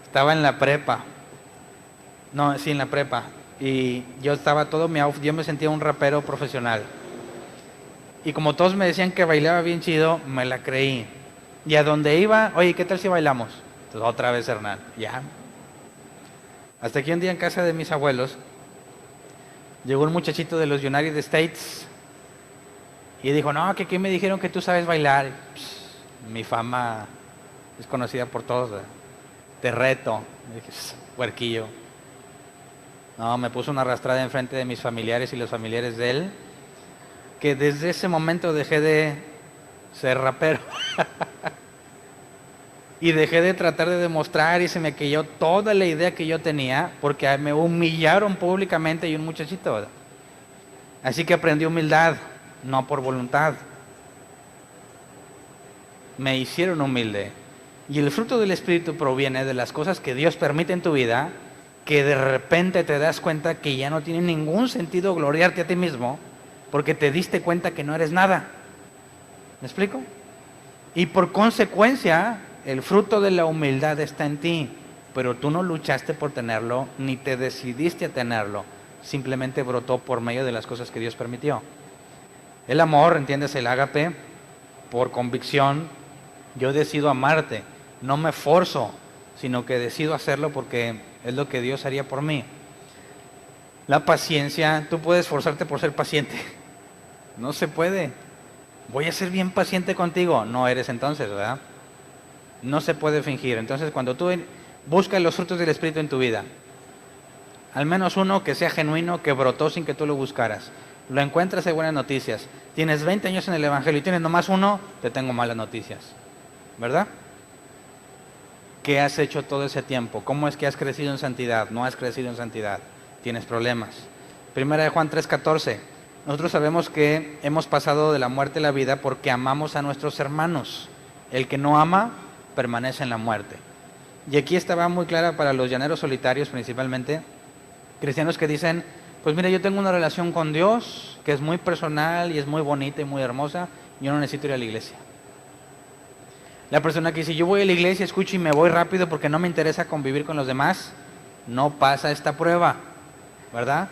Estaba en la prepa. No, sí, en la prepa. Y yo estaba yo me sentía un rapero profesional. Y como todos me decían que bailaba bien chido, me la creí. Y a donde iba, oye, ¿qué tal si bailamos? Entonces, otra vez Hernán, ya. Hasta que un día en casa de mis abuelos, Llegó un muchachito de los United States y dijo, no, que aquí me dijeron que tú sabes bailar. Mi fama es conocida por todos, ¿verdad? Te reto. Y dije, puerquillo. No, me puso una arrastrada enfrente de mis familiares y los familiares de él, que desde ese momento dejé de ser rapero. Y dejé de tratar de demostrar y se me cayó toda la idea que yo tenía porque me humillaron públicamente y un muchachito, ¿verdad? Así que aprendí humildad, no por voluntad. Me hicieron humilde. Y el fruto del Espíritu proviene de las cosas que Dios permite en tu vida, que de repente te das cuenta que ya no tiene ningún sentido gloriarte a ti mismo porque te diste cuenta que no eres nada. ¿Me explico? Y por consecuencia, el fruto de la humildad está en ti, pero tú no luchaste por tenerlo, ni te decidiste a tenerlo, simplemente brotó por medio de las cosas que Dios permitió. El amor, entiendes, el ágape, por convicción, yo decido amarte, no me forzo, sino que decido hacerlo porque es lo que Dios haría por mí. La paciencia, tú puedes forzarte por ser paciente, no se puede. Voy a ser bien paciente contigo, no eres entonces, ¿verdad? No se puede fingir. Entonces, cuando tú buscas los frutos del Espíritu en tu vida, al menos uno que sea genuino, que brotó sin que tú lo buscaras, lo encuentras, hay buenas noticias. Tienes 20 años en el Evangelio y tienes nomás uno, te tengo malas noticias, ¿verdad? ¿Qué has hecho todo ese tiempo? ¿Cómo es que has crecido en santidad? No has crecido en santidad, tienes problemas. Primera de Juan 3:14. Nosotros sabemos que hemos pasado de la muerte a la vida porque amamos a nuestros hermanos. El que no ama permanece en la muerte. Y aquí estaba muy clara para los llaneros solitarios principalmente, cristianos que dicen, pues mira, yo tengo una relación con Dios que es muy personal y es muy bonita y muy hermosa, yo no necesito ir a la iglesia. La persona que dice, yo voy a la iglesia, escucho y me voy rápido porque no me interesa convivir con los demás, no pasa esta prueba, ¿verdad?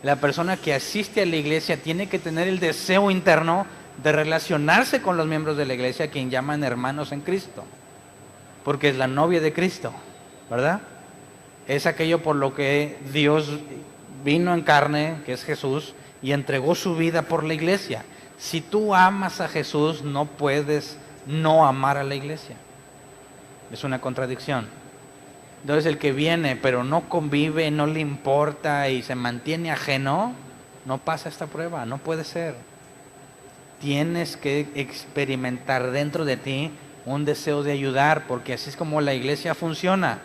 La persona que asiste a la iglesia tiene que tener el deseo interno de relacionarse con los miembros de la iglesia, quien llaman hermanos en Cristo, porque es la novia de Cristo, ¿verdad? Es aquello por lo que Dios vino en carne, que es Jesús, y entregó su vida por la iglesia. Si tú amas a Jesús, no puedes no amar a la iglesia. Es una contradicción. Entonces el que viene pero no convive, no le importa y se mantiene ajeno, no pasa esta prueba, no puede ser. Tienes que experimentar dentro de ti un deseo de ayudar, porque así es como la iglesia funciona.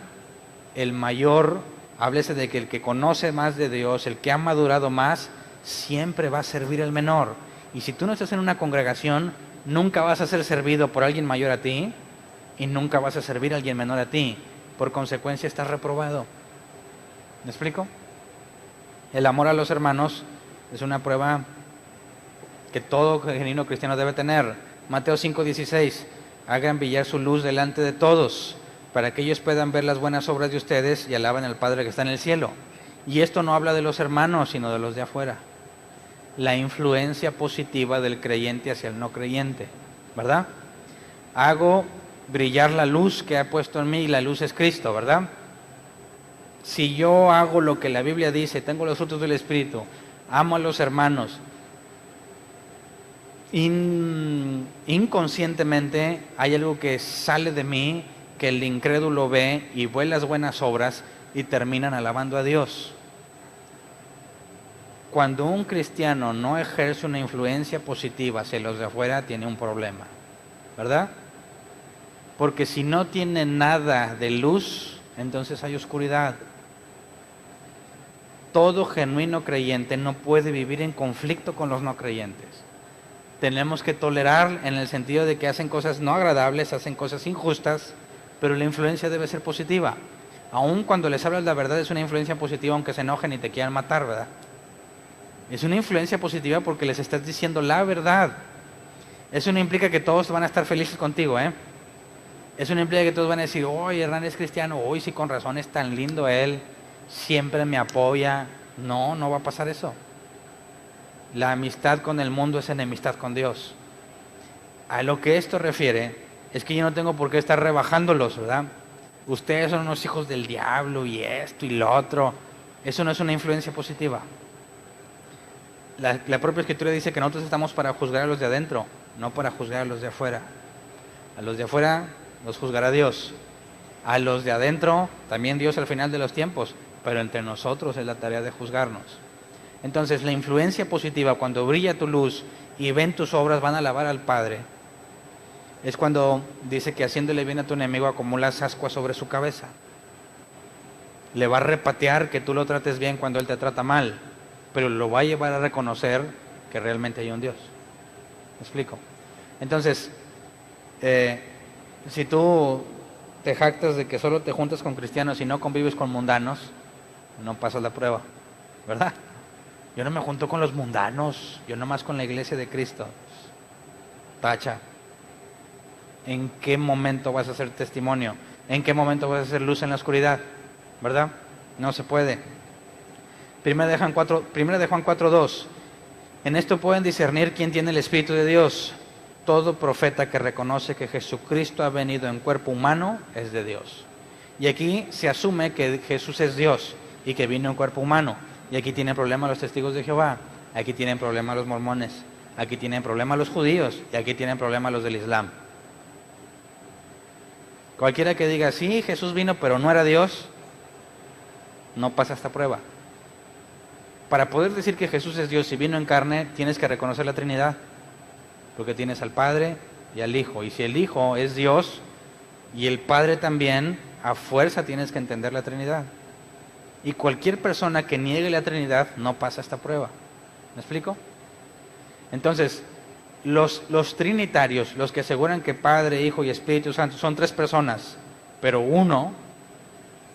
El mayor, háblese de que el que conoce más de Dios, el que ha madurado más, siempre va a servir al menor. Y si tú no estás en una congregación, nunca vas a ser servido por alguien mayor a ti y nunca vas a servir a alguien menor a ti. Por consecuencia estás reprobado. ¿Me explico? El amor a los hermanos es una prueba que todo genuino cristiano debe tener. Mateo 5:16, hagan brillar su luz delante de todos, para que ellos puedan ver las buenas obras de ustedes y alaben al Padre que está en el cielo. Y esto no habla de los hermanos, sino de los de afuera. La influencia positiva del creyente hacia el no creyente, ¿verdad? Hago brillar la luz que ha puesto en mí, y la luz es Cristo, ¿verdad? Si yo hago lo que la Biblia dice, tengo los frutos del Espíritu, amo a los hermanos, inconscientemente hay algo que sale de mí, que el incrédulo ve y ve las buenas obras y terminan alabando a Dios. Cuando un cristiano no ejerce una influencia positiva hacia los de afuera, tiene un problema, ¿verdad? Porque si no tiene nada de luz, entonces hay oscuridad. Todo genuino creyente no puede vivir en conflicto con los no creyentes. Tenemos que tolerar en el sentido de que hacen cosas no agradables, hacen cosas injustas, pero la influencia debe ser positiva. Aun cuando les hablas la verdad es una influencia positiva, aunque se enojen y te quieran matar, ¿verdad? Es una influencia positiva porque les estás diciendo la verdad. Eso no implica que todos van a estar felices contigo, ¿eh? Eso no implica que todos van a decir, oye, Hernán es cristiano, hoy sí con razón es tan lindo él, siempre me apoya. No, no va a pasar eso. La amistad con el mundo es enemistad con Dios. A lo que esto refiere es que yo no tengo por qué estar rebajándolos, ¿verdad? Ustedes son unos hijos del diablo y esto y lo otro. Eso no es una influencia positiva. La propia Escritura dice que nosotros estamos para juzgar a los de adentro, no para juzgar a los de afuera. A los de afuera los juzgará Dios. A los de adentro también Dios al final de los tiempos, pero entre nosotros es la tarea de juzgarnos. Entonces la influencia positiva, cuando brilla tu luz y ven tus obras, van a alabar al Padre. Es cuando dice que haciéndole bien a tu enemigo acumulas ascuas sobre su cabeza. Le va a repatear que tú lo trates bien cuando él te trata mal, pero lo va a llevar a reconocer que realmente hay un Dios. ¿Me explico? Entonces, si tú te jactas de que solo te juntas con cristianos y no convives con mundanos, no pasas la prueba, ¿verdad? Yo no me junto con los mundanos, yo nomás con la iglesia de Cristo. Tacha. ¿En qué momento vas a hacer testimonio? ¿En qué momento vas a hacer luz en la oscuridad? ¿Verdad? No se puede. Primera de Juan 4:2. En esto pueden discernir quién tiene el Espíritu de Dios. Todo profeta que reconoce que Jesucristo ha venido en cuerpo humano es de Dios. Y aquí se asume que Jesús es Dios y que vino en cuerpo humano. Y aquí tienen problemas los testigos de Jehová, aquí tienen problemas los mormones, aquí tienen problemas los judíos y aquí tienen problemas los del Islam. Cualquiera que diga, sí, Jesús vino pero no era Dios, no pasa esta prueba. Para poder decir que Jesús es Dios y vino en carne, tienes que reconocer la Trinidad, porque tienes al Padre y al Hijo. Y si el Hijo es Dios y el Padre también, a fuerza tienes que entender la Trinidad. Y cualquier persona que niegue la Trinidad no pasa esta prueba. ¿Me explico? Entonces, los trinitarios, los que aseguran que Padre, Hijo y Espíritu Santo son tres personas, pero uno,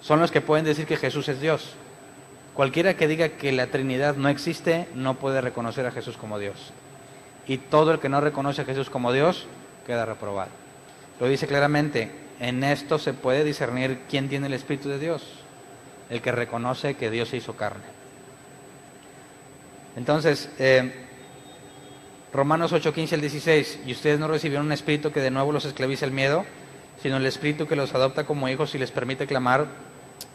son los que pueden decir que Jesús es Dios. Cualquiera que diga que la Trinidad no existe, no puede reconocer a Jesús como Dios. Y todo el que no reconoce a Jesús como Dios, queda reprobado. Lo dice claramente, en esto se puede discernir quién tiene el Espíritu de Dios. El que reconoce que Dios se hizo carne. Entonces, Romanos 8:15 al 16, y ustedes no recibieron un espíritu que de nuevo los esclavice al miedo, sino el espíritu que los adopta como hijos y les permite clamar,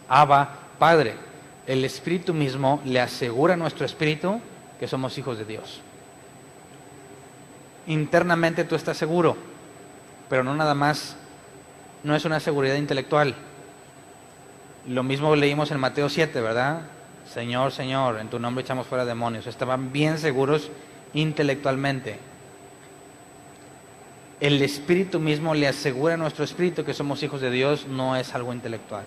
Abba, Padre. El Espíritu mismo le asegura a nuestro espíritu que somos hijos de Dios. Internamente tú estás seguro, pero no nada más, no es una seguridad intelectual. Lo mismo leímos en Mateo 7, ¿verdad? Señor, Señor, en tu nombre echamos fuera demonios. Estaban bien seguros intelectualmente. El Espíritu mismo le asegura a nuestro espíritu que somos hijos de Dios, no es algo intelectual,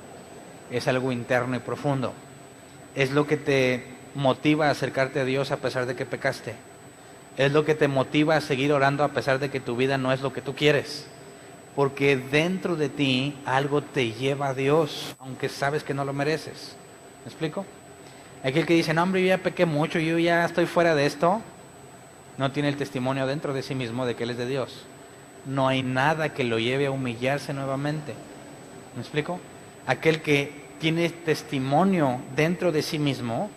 es algo interno y profundo. Es lo que te motiva a acercarte a Dios a pesar de que pecaste. Es lo que te motiva a seguir orando a pesar de que tu vida no es lo que tú quieres. Porque dentro de ti algo te lleva a Dios, aunque sabes que no lo mereces. ¿Me explico? Aquel que dice, no hombre, yo ya pequé mucho, yo ya estoy fuera de esto, no tiene el testimonio dentro de sí mismo de que Él es de Dios. No hay nada que lo lleve a humillarse nuevamente. ¿Me explico? Aquel que tiene testimonio dentro de sí mismo,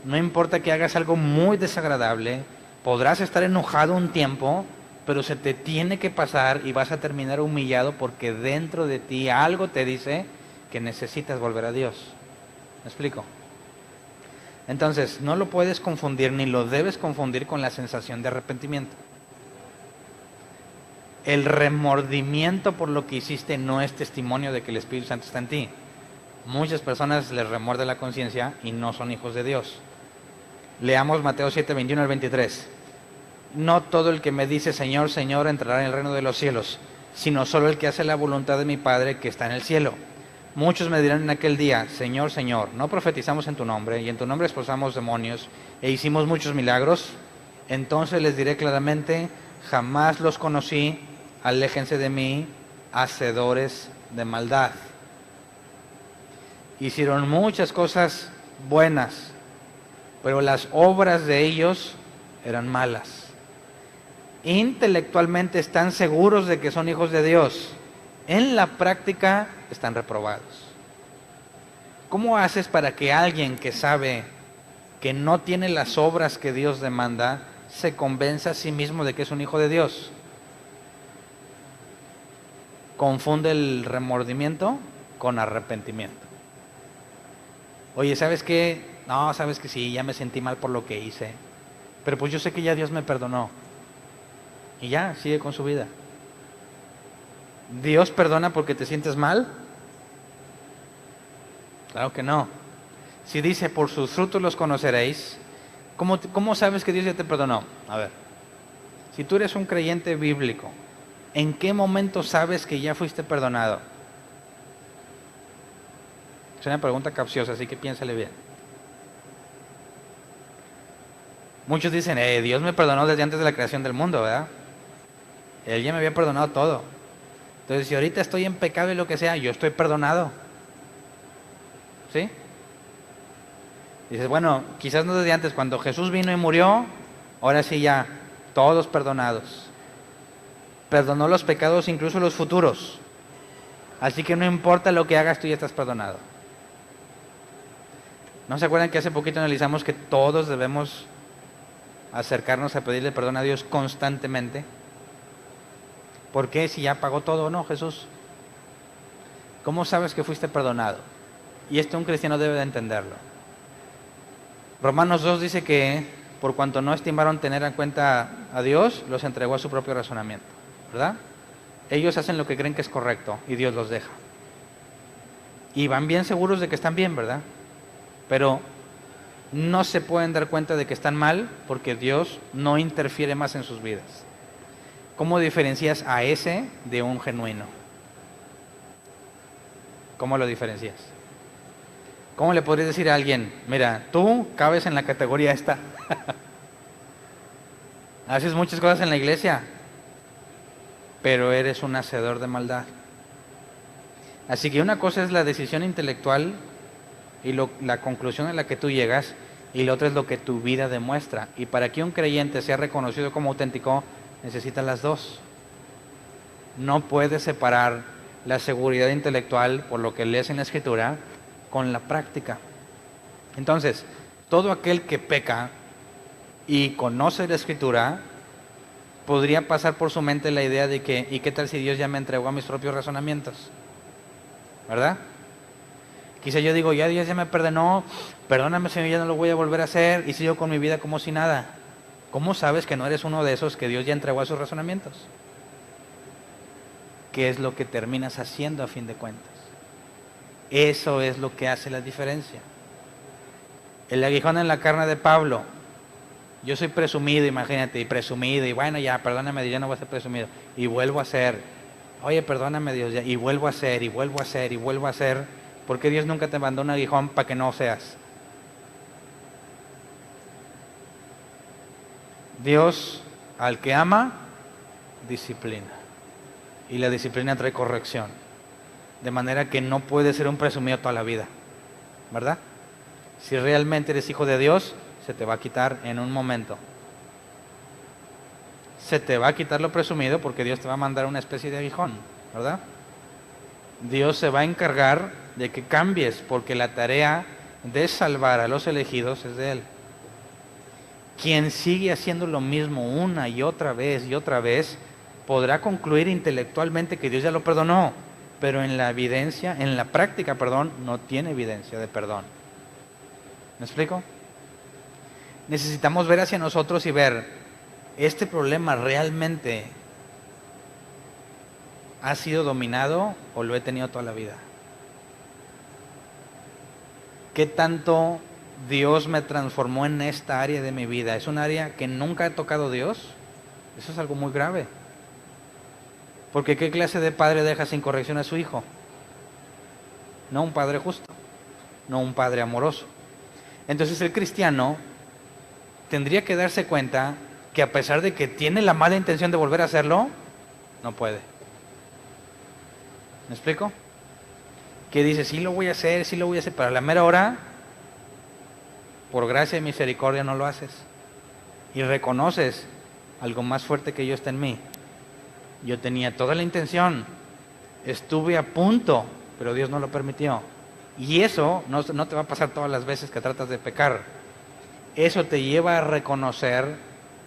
no importa que hagas algo muy desagradable, podrás estar enojado un tiempo, pero se te tiene que pasar y vas a terminar humillado porque dentro de ti algo te dice que necesitas volver a Dios. ¿Me explico? Entonces, no lo puedes confundir ni lo debes confundir con la sensación de arrepentimiento. El remordimiento por lo que hiciste no es testimonio de que el Espíritu Santo está en ti. Muchas personas les remuerde la conciencia y no son hijos de Dios. Leamos Mateo 7, 21 al 23. No todo el que me dice Señor, Señor entrará en el reino de los cielos, sino solo el que hace la voluntad de mi Padre que está en el cielo. Muchos me dirán en aquel día, Señor, Señor, ¿no profetizamos en tu nombre y en tu nombre expulsamos demonios e hicimos muchos milagros? Entonces les diré claramente, jamás los conocí, aléjense de mí, hacedores de maldad. Hicieron muchas cosas buenas, pero las obras de ellos eran malas. Intelectualmente están seguros de que son hijos de Dios. En la práctica están reprobados. ¿Cómo haces para que alguien que sabe que no tiene las obras que Dios demanda se convenza a sí mismo de que es un hijo de Dios? Confunde el remordimiento con arrepentimiento. Oye, ¿sabes qué? No, sabes que sí, ya me sentí mal por lo que hice. pero pues yo sé que ya Dios me perdonó. Y ya, sigue con su vida. ¿Dios perdona porque te sientes mal? Claro que no. Si dice, por sus frutos los conoceréis, ¿cómo sabes que Dios ya te perdonó? A ver, si tú eres un creyente bíblico, ¿en qué momento sabes que ya fuiste perdonado? Es una pregunta capciosa, así que piénsale bien. Muchos dicen, Dios me perdonó desde antes de la creación del mundo, ¿verdad? Él ya me había perdonado todo. Entonces, si ahorita estoy en pecado y lo que sea, yo estoy perdonado. ¿Sí? Dices, bueno, quizás no desde antes, cuando Jesús vino y murió, ahora sí ya, todos perdonados. Perdonó los pecados, incluso los futuros. Así que no importa lo que hagas, tú ya estás perdonado. ¿No se acuerdan que hace poquito analizamos que todos debemos acercarnos a pedirle perdón a Dios constantemente? ¿Por qué? Si ya pagó todo, ¿no, Jesús? ¿Cómo sabes que fuiste perdonado? Y esto un cristiano debe de entenderlo. Romanos 2 dice que por cuanto no estimaron tener en cuenta a Dios, los entregó a su propio razonamiento, ¿verdad? Ellos hacen lo que creen que es correcto y Dios los deja. Y van bien seguros de que están bien, ¿verdad? Pero no se pueden dar cuenta de que están mal porque Dios no interfiere más en sus vidas. ¿Cómo diferencias a ese de un genuino? ¿Cómo lo diferencias? ¿Cómo le podrías decir a alguien, mira, tú cabes en la categoría esta? Haces muchas cosas en la iglesia, pero eres un hacedor de maldad. Así que una cosa es la decisión intelectual y la conclusión a la que tú llegas, y la otra es lo que tu vida demuestra. Y para que un creyente sea reconocido como auténtico, necesita las dos. No puedes separar la seguridad intelectual por lo que lees en la Escritura con la práctica. Entonces, todo aquel que peca y conoce la Escritura, podría pasar por su mente la idea de que, ¿y qué tal si Dios ya me entregó a mis propios razonamientos? ¿Verdad? Quizá yo digo, ya Dios ya me perdonó, perdóname Señor, ya no lo voy a volver a hacer, y sigo con mi vida como si nada. ¿Cómo sabes que no eres uno de esos que Dios ya entregó a sus razonamientos? ¿Qué es lo que terminas haciendo a fin de cuentas? Eso es lo que hace la diferencia. El aguijón en la carne de Pablo. Yo soy presumido, imagínate, y presumido, y bueno, ya, perdóname Dios, ya no voy a ser presumido. Y vuelvo a hacer. Oye, perdóname Dios, ya, y vuelvo a hacer, y vuelvo a hacer, y vuelvo a hacer. ¿Por qué Dios nunca te mandó un aguijón para que no seas? Dios, al que ama, disciplina. Y la disciplina trae corrección. De manera que no puedes ser un presumido toda la vida, ¿verdad? Si realmente eres hijo de Dios, se te va a quitar en un momento. Se te va a quitar lo presumido porque Dios te va a mandar una especie de aguijón, ¿verdad? Dios se va a encargar de que cambies porque la tarea de salvar a los elegidos es de Él. Quien sigue haciendo lo mismo una y otra vez podrá concluir intelectualmente que Dios ya lo perdonó, pero en la práctica, no tiene evidencia de perdón. ¿Me explico? Necesitamos ver hacia nosotros y ver, ¿este problema realmente ha sido dominado o lo he tenido toda la vida? ¿Qué tanto Dios me transformó en esta área de mi vida? ¿Es un área que nunca he tocado Dios? Eso es algo muy grave. Porque ¿qué clase de padre deja sin corrección a su hijo? No un padre justo, no un padre amoroso. Entonces el cristiano tendría que darse cuenta que a pesar de que tiene la mala intención de volver a hacerlo, no puede. ¿Me explico? Que dice, sí lo voy a hacer, pero a la mera hora, por gracia y misericordia no lo haces. Y reconoces, algo más fuerte que yo está en mí. Yo tenía toda la intención, estuve a punto, pero Dios no lo permitió. Y eso no te va a pasar todas las veces que tratas de pecar. Eso te lleva a reconocer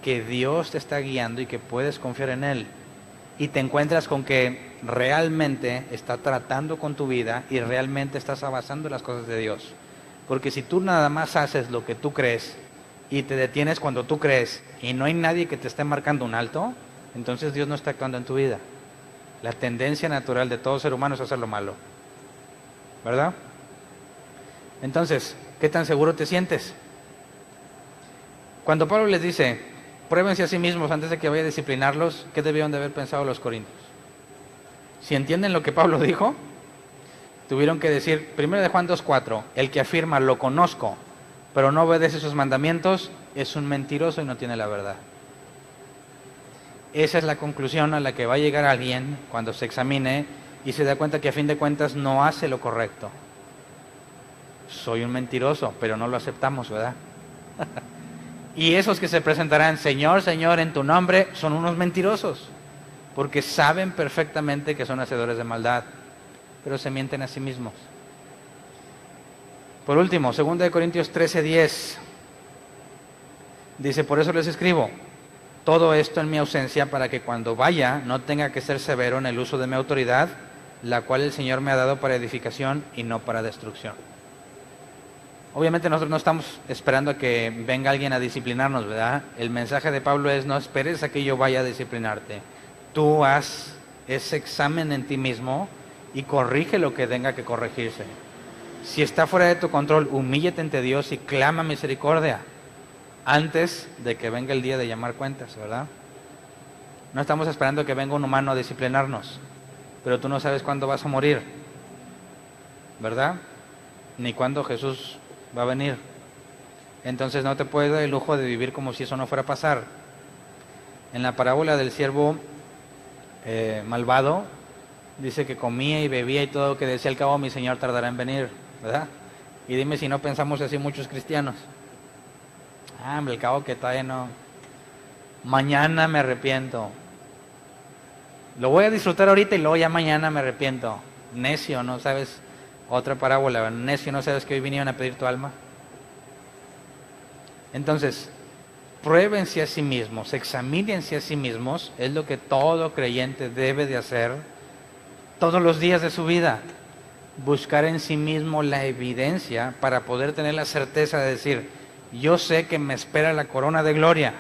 que Dios te está guiando y que puedes confiar en Él. Y te encuentras con que realmente está tratando con tu vida y realmente estás avanzando en las cosas de Dios. Porque si tú nada más haces lo que tú crees y te detienes cuando tú crees y no hay nadie que te esté marcando un alto, entonces Dios no está actuando en tu vida. La tendencia natural de todo ser humano es hacer lo malo, ¿verdad? Entonces, ¿qué tan seguro te sientes? Cuando Pablo les dice, pruébense a sí mismos antes de que vaya a disciplinarlos, ¿qué debieron de haber pensado los corintios? Si entienden lo que Pablo dijo, tuvieron que decir, 1 de Juan 2:4, el que afirma lo conozco, pero no obedece sus mandamientos, es un mentiroso y no tiene la verdad. Esa es la conclusión a la que va a llegar alguien cuando se examine y se da cuenta que a fin de cuentas no hace lo correcto. Soy un mentiroso, pero no lo aceptamos, ¿verdad? Y esos que se presentarán, Señor, Señor, en tu nombre, son unos mentirosos, porque saben perfectamente que son hacedores de maldad, pero se mienten a sí mismos. Por último, 2 Corintios 13:10, dice, por eso les escribo, todo esto en mi ausencia, para que cuando vaya no tenga que ser severo en el uso de mi autoridad, la cual el Señor me ha dado para edificación y no para destrucción. Obviamente nosotros no estamos esperando a que venga alguien a disciplinarnos, ¿verdad? El mensaje de Pablo es, no esperes a que yo vaya a disciplinarte. Tú haz ese examen en ti mismo y corrige lo que tenga que corregirse. Si está fuera de tu control, humíllate ante Dios y clama misericordia antes de que venga el día de llamar cuentas, ¿verdad? No estamos esperando que venga un humano a disciplinarnos, pero tú no sabes cuándo vas a morir, ¿verdad? Ni cuándo Jesús va a venir. Entonces no te puedes dar el lujo de vivir como si eso no fuera a pasar. En la parábola del siervo malvado, dice que comía y bebía y todo lo que decía, al cabo mi Señor tardará en venir, ¿verdad? Y dime si no pensamos así muchos cristianos. Hombre, al cabo que todavía no. Mañana me arrepiento. Lo voy a disfrutar ahorita y luego ya mañana me arrepiento. Necio, ¿no sabes? Otra parábola, necio, ¿no sabes que hoy vinieron a pedir tu alma? Entonces, pruébense a sí mismos, examínense a sí mismos, es lo que todo creyente debe de hacer todos los días de su vida. Buscar en sí mismo la evidencia para poder tener la certeza de decir, yo sé que me espera la corona de gloria.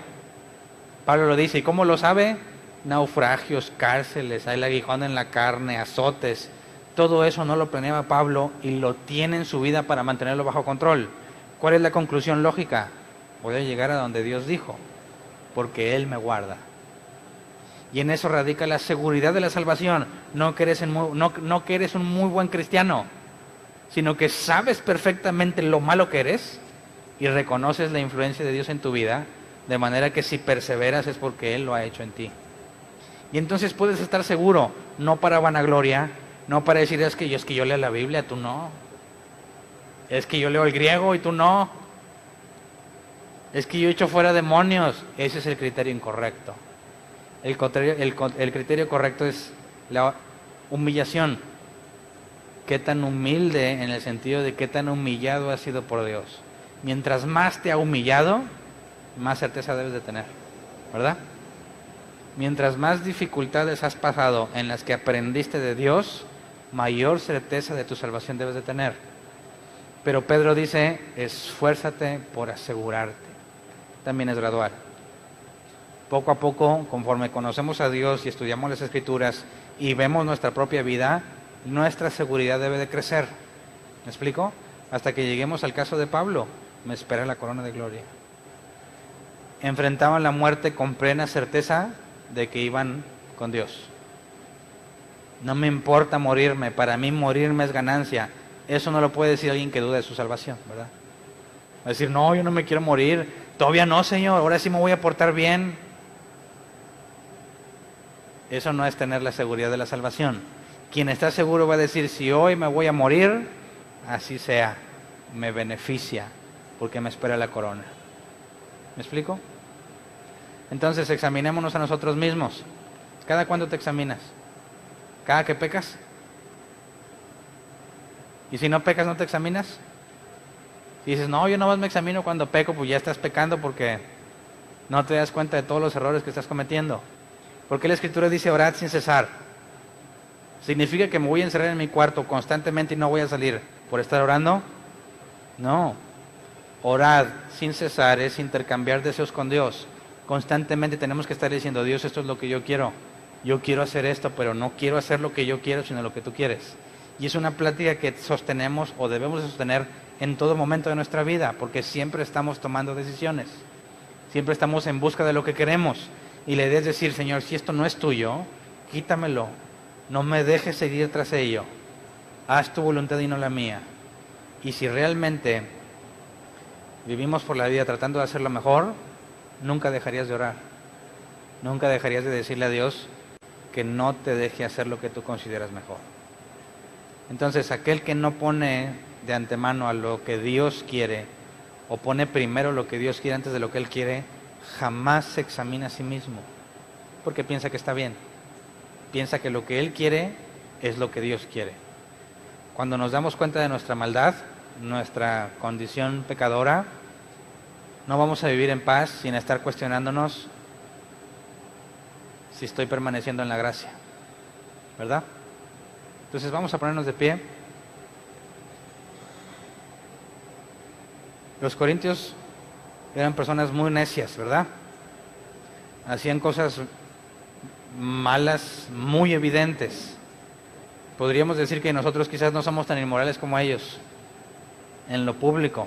Pablo lo dice, ¿y cómo lo sabe? Naufragios, cárceles, hay el aguijón en la carne, azotes. Todo eso no lo planeaba Pablo y lo tiene en su vida para mantenerlo bajo control. ¿Cuál es la conclusión lógica? Voy a llegar a donde Dios dijo, porque Él me guarda. Y en eso radica la seguridad de la salvación. No que eres un muy buen cristiano, sino que sabes perfectamente lo malo que eres y reconoces la influencia de Dios en tu vida, de manera que si perseveras es porque Él lo ha hecho en ti. Y entonces puedes estar seguro, no para vanagloria, no para decir es que yo leo la Biblia, tú no. Es que yo leo el griego y tú no. Es que yo he hecho fuera demonios. Ese es el criterio incorrecto. El criterio correcto es la humillación. Qué tan humilde en el sentido de qué tan humillado has sido por Dios. Mientras más te ha humillado, más certeza debes de tener, ¿verdad? Mientras más dificultades has pasado en las que aprendiste de Dios, mayor certeza de tu salvación debes de tener. Pero Pedro dice, esfuérzate por asegurarte. También es gradual. Poco a poco, conforme conocemos a Dios y estudiamos las Escrituras y vemos nuestra propia vida, nuestra seguridad debe de crecer. ¿Me explico? Hasta que lleguemos al caso de Pablo, me espera la corona de gloria. Enfrentaban la muerte con plena certeza de que iban con Dios. No me importa morirme, para mí morirme es ganancia. Eso no lo puede decir alguien que duda de su salvación, ¿verdad? Va a decir, no, yo no me quiero morir, todavía no, Señor, ahora sí me voy a portar bien. Eso no es tener la seguridad de la salvación. Quien está seguro va a decir, si hoy me voy a morir, así sea, me beneficia, porque me espera la corona. ¿Me explico? Entonces examinémonos a nosotros mismos. ¿Cada cuándo te examinas? ¿Cada que pecas? ¿Y si no pecas, no te examinas? Si dices, no, yo nomás me examino cuando peco, pues ya estás pecando porque no te das cuenta de todos los errores que estás cometiendo. ¿Por qué la Escritura dice orad sin cesar? ¿Significa que me voy a encerrar en mi cuarto constantemente y no voy a salir por estar orando? No. Orad sin cesar es intercambiar deseos con Dios. Constantemente tenemos que estar diciendo, Dios, esto es lo que yo quiero. Yo quiero hacer esto, pero no quiero hacer lo que yo quiero, sino lo que tú quieres. Y es una plática que sostenemos o debemos de sostener en todo momento de nuestra vida, porque siempre estamos tomando decisiones. Siempre estamos en busca de lo que queremos. Y la idea es decir, Señor, si esto no es tuyo, quítamelo. No me dejes seguir tras ello. Haz tu voluntad y no la mía. Y si realmente vivimos por la vida tratando de hacerlo mejor, nunca dejarías de orar. Nunca dejarías de decirle a Dios que no te deje hacer lo que tú consideras mejor. Entonces, aquel que no pone de antemano a lo que Dios quiere, o pone primero lo que Dios quiere antes de lo que Él quiere, jamás se examina a sí mismo, porque piensa que está bien. Piensa que lo que Él quiere es lo que Dios quiere. Cuando nos damos cuenta de nuestra maldad, nuestra condición pecadora, no vamos a vivir en paz sin estar cuestionándonos si estoy permaneciendo en la gracia, ¿verdad? Entonces vamos a ponernos de pie. Los corintios eran personas muy necias, ¿verdad? Hacían cosas malas muy evidentes. Podríamos decir que nosotros quizás no somos tan inmorales como ellos en lo público,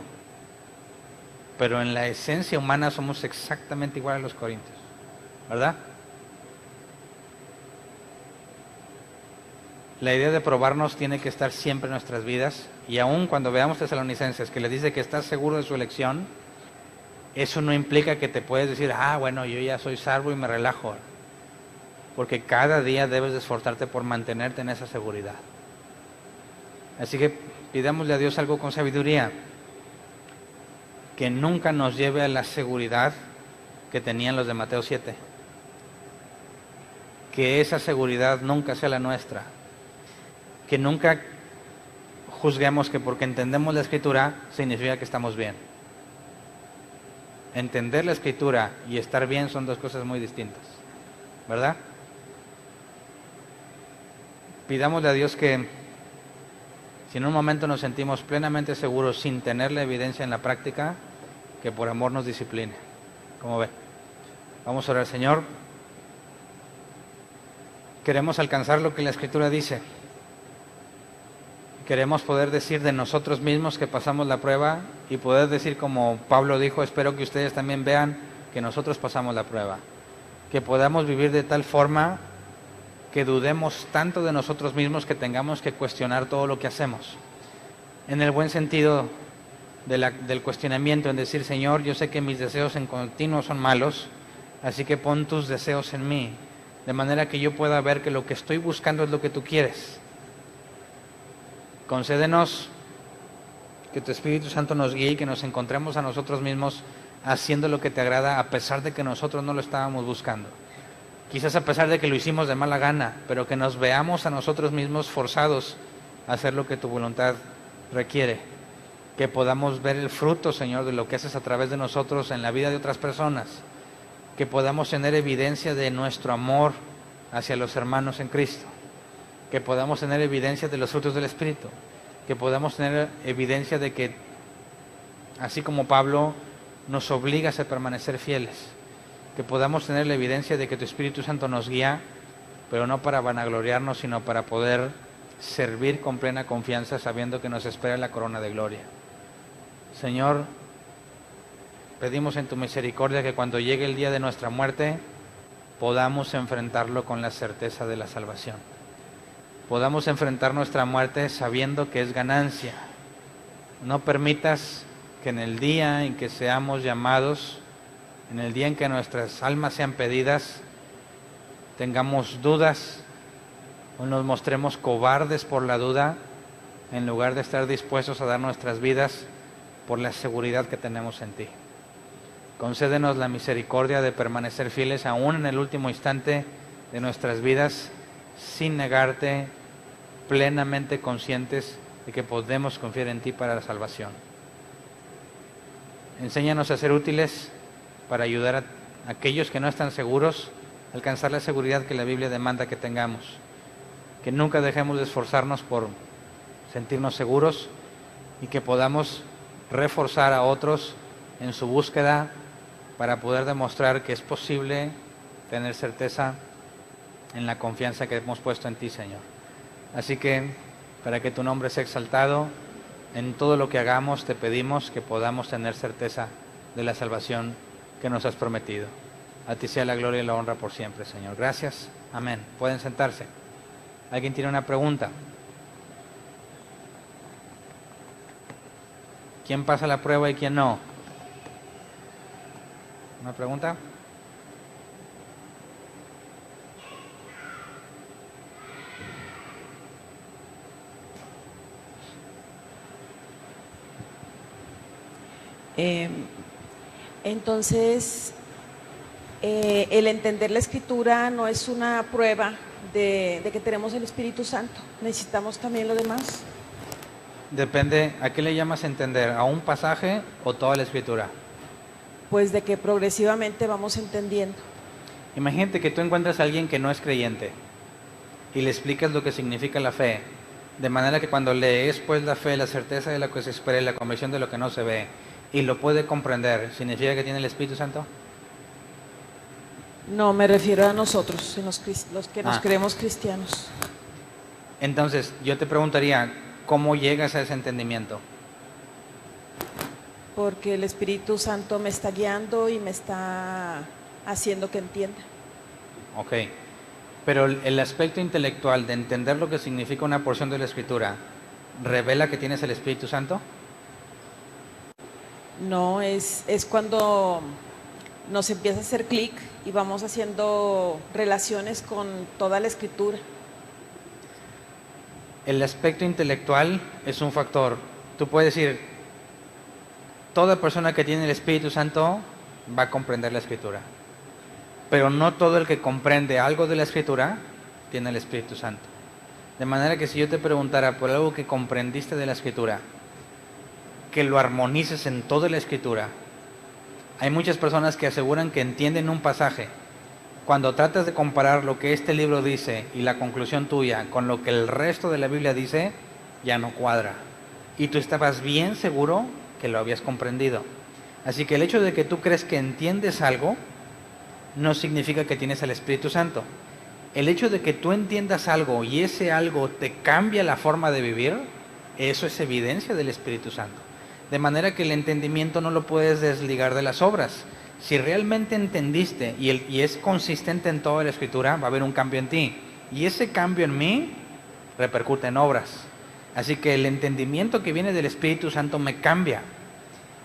pero en la esencia humana somos exactamente igual a los corintios, ¿verdad? La idea de probarnos tiene que estar siempre en nuestras vidas, y aun cuando veamos Tesalonicenses que le dice que estás seguro de su elección, eso no implica que te puedes decir, bueno, yo ya soy salvo y me relajo, porque cada día debes de esforzarte por mantenerte en esa seguridad. Así que pidámosle a Dios algo con sabiduría, que nunca nos lleve a la seguridad que tenían los de Mateo 7, que esa seguridad nunca sea la nuestra, que nunca juzguemos que porque entendemos la Escritura significa que estamos bien. Entender la Escritura y estar bien son dos cosas muy distintas, ¿verdad? Pidámosle a Dios que si en un momento nos sentimos plenamente seguros sin tener la evidencia en la práctica, que por amor nos discipline. ¿Cómo ve? Vamos a orar. Señor, queremos alcanzar lo que la Escritura dice. Queremos poder decir de nosotros mismos que pasamos la prueba y poder decir como Pablo dijo, espero que ustedes también vean que nosotros pasamos la prueba. Que podamos vivir de tal forma que dudemos tanto de nosotros mismos que tengamos que cuestionar todo lo que hacemos. En el buen sentido del cuestionamiento, en decir, Señor, yo sé que mis deseos en continuo son malos, así que pon tus deseos en mí, de manera que yo pueda ver que lo que estoy buscando es lo que tú quieres. Concédenos que tu Espíritu Santo nos guíe y que nos encontremos a nosotros mismos haciendo lo que te agrada a pesar de que nosotros no lo estábamos buscando. Quizás a pesar de que lo hicimos de mala gana, pero que nos veamos a nosotros mismos forzados a hacer lo que tu voluntad requiere. Que podamos ver el fruto, Señor, de lo que haces a través de nosotros en la vida de otras personas. Que podamos tener evidencia de nuestro amor hacia los hermanos en Cristo. Que podamos tener evidencia de los frutos del Espíritu. Que podamos tener evidencia de que, así como Pablo nos obliga a permanecer fieles, que podamos tener la evidencia de que tu Espíritu Santo nos guía, pero no para vanagloriarnos, sino para poder servir con plena confianza, sabiendo que nos espera la corona de gloria. Señor, pedimos en tu misericordia que cuando llegue el día de nuestra muerte, podamos enfrentarlo con la certeza de la salvación. Podamos enfrentar nuestra muerte sabiendo que es ganancia. No permitas que en el día en que seamos llamados, en el día en que nuestras almas sean pedidas, tengamos dudas o nos mostremos cobardes por la duda, en lugar de estar dispuestos a dar nuestras vidas por la seguridad que tenemos en ti. Concédenos la misericordia de permanecer fieles aún en el último instante de nuestras vidas, sin negarte, plenamente conscientes de que podemos confiar en ti para la salvación. Enséñanos a ser útiles para ayudar a aquellos que no están seguros a alcanzar la seguridad que la Biblia demanda que tengamos. Que nunca dejemos de esforzarnos por sentirnos seguros y que podamos reforzar a otros en su búsqueda para poder demostrar que es posible tener certeza en la confianza que hemos puesto en ti, Señor. Así que, para que tu nombre sea exaltado, en todo lo que hagamos te pedimos que podamos tener certeza de la salvación que nos has prometido. A ti sea la gloria y la honra por siempre, Señor. Gracias. Amén. Pueden sentarse. ¿Alguien tiene una pregunta? ¿Quién pasa la prueba y quién no? ¿Una pregunta? Entonces, el entender la Escritura no es una prueba de que tenemos el Espíritu Santo. Necesitamos también lo demás. Depende, ¿a qué le llamas entender? ¿A un pasaje o toda la Escritura? Pues de que progresivamente vamos entendiendo. Imagínate que tú encuentras a alguien que no es creyente y le explicas lo que significa la fe, de manera que cuando lees pues la fe, la certeza de lo que se espera y la convicción de lo que no se ve, y lo puede comprender, ¿significa que tiene el Espíritu Santo? No, me refiero a nosotros, los que nos creemos cristianos. Entonces, yo te preguntaría, ¿cómo llegas a ese entendimiento? Porque el Espíritu Santo me está guiando y me está haciendo que entienda. Ok, pero el aspecto intelectual de entender lo que significa una porción de la Escritura, ¿revela que tienes el Espíritu Santo? No, es cuando nos empieza a hacer clic y vamos haciendo relaciones con toda la Escritura. El aspecto intelectual es un factor. Tú puedes decir, toda persona que tiene el Espíritu Santo va a comprender la Escritura. Pero no todo el que comprende algo de la Escritura tiene el Espíritu Santo. De manera que si yo te preguntara por algo que comprendiste de la Escritura, que lo armonices en toda la Escritura. Hay muchas personas que aseguran que entienden un pasaje. Cuando tratas de comparar lo que este libro dice y la conclusión tuya con lo que el resto de la Biblia dice, ya no cuadra. Y tú estabas bien seguro que lo habías comprendido. Así que el hecho de que tú crees que entiendes algo, no significa que tienes el Espíritu Santo. El hecho de que tú entiendas algo y ese algo te cambia la forma de vivir, eso es evidencia del Espíritu Santo. De manera que el entendimiento no lo puedes desligar de las obras. Si realmente entendiste y es consistente en toda la Escritura, va a haber un cambio en ti. Y ese cambio en mí repercute en obras. Así que el entendimiento que viene del Espíritu Santo me cambia.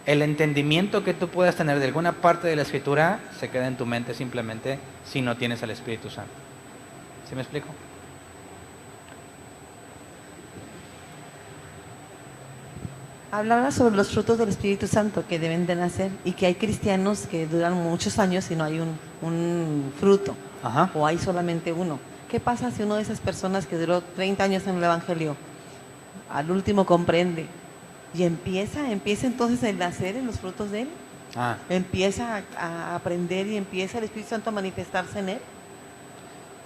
El entendimiento que tú puedas tener de alguna parte de la Escritura se queda en tu mente simplemente si no tienes al Espíritu Santo. ¿Sí me explico? Hablaba sobre los frutos del Espíritu Santo que deben de nacer y que hay cristianos que duran muchos años y no hay un fruto. Ajá. O hay solamente uno. ¿Qué pasa si uno de esas personas que duró 30 años en el Evangelio al último comprende y empieza entonces a nacer en los frutos de él? Empieza a aprender y empieza el Espíritu Santo a manifestarse en él.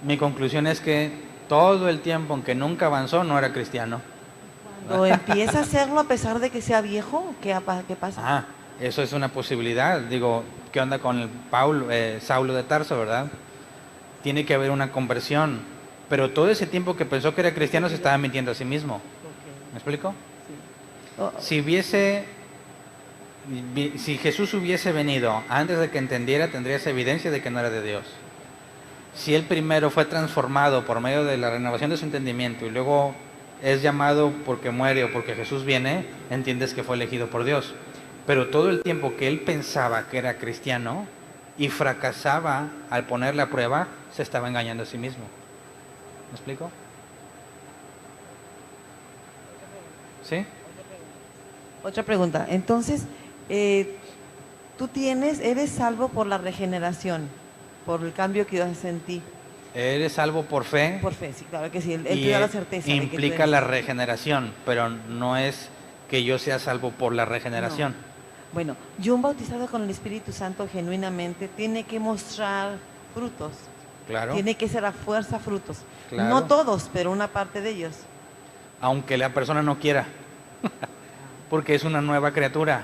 Mi conclusión es que todo el tiempo en que nunca avanzó no era cristiano. Cuando empieza a hacerlo a pesar de que sea viejo, ¿qué pasa? Eso es una posibilidad. Digo, ¿qué onda con el Saulo de Tarso, verdad? Tiene que haber una conversión. Pero todo ese tiempo que pensó que era cristiano se estaba mintiendo a sí mismo. ¿Me explico? Sí. Si Jesús hubiese venido antes de que entendiera, tendrías evidencia de que no era de Dios. Si él primero fue transformado por medio de la renovación de su entendimiento y luego es llamado porque muere o porque Jesús viene, entiendes que fue elegido por Dios. Pero todo el tiempo que él pensaba que era cristiano y fracasaba al ponerle a prueba, se estaba engañando a sí mismo. ¿Me explico? ¿Sí? Otra pregunta. Entonces, tú eres salvo por la regeneración, por el cambio que Dios hace en ti. Eres salvo por fe. Por fe, sí, claro que sí. Él te da la certeza. Implica la regeneración, pero no es que yo sea salvo por la regeneración. No. Bueno, yo un bautizado con el Espíritu Santo genuinamente tiene que mostrar frutos. Claro. Tiene que ser a fuerza frutos. Claro. No todos, pero una parte de ellos. Aunque la persona no quiera. Porque es una nueva criatura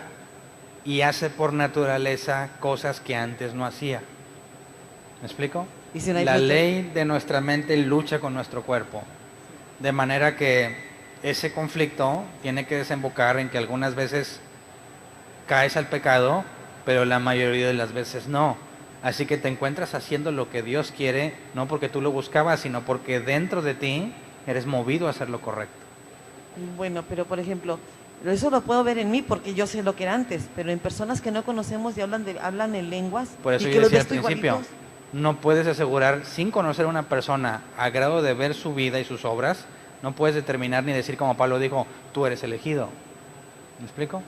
y hace por naturaleza cosas que antes no hacía. ¿Me explico? ¿Y si no hay La fruto? ley de nuestra mente lucha con nuestro cuerpo, de manera que ese conflicto tiene que desembocar en que algunas veces caes al pecado, pero la mayoría de las veces no. Así que te encuentras haciendo lo que Dios quiere, no porque tú lo buscabas, sino porque dentro de ti eres movido a hacer lo correcto. Bueno, pero por ejemplo, eso lo puedo ver en mí porque yo sé lo que era antes, pero en personas que no conocemos y hablan en lenguas Por eso y yo que los decía al ves tú principio, igualitos. no puedes asegurar, sin conocer a una persona a grado de ver su vida y sus obras, no puedes determinar ni decir como Pablo dijo, tú eres elegido. ¿Me explico?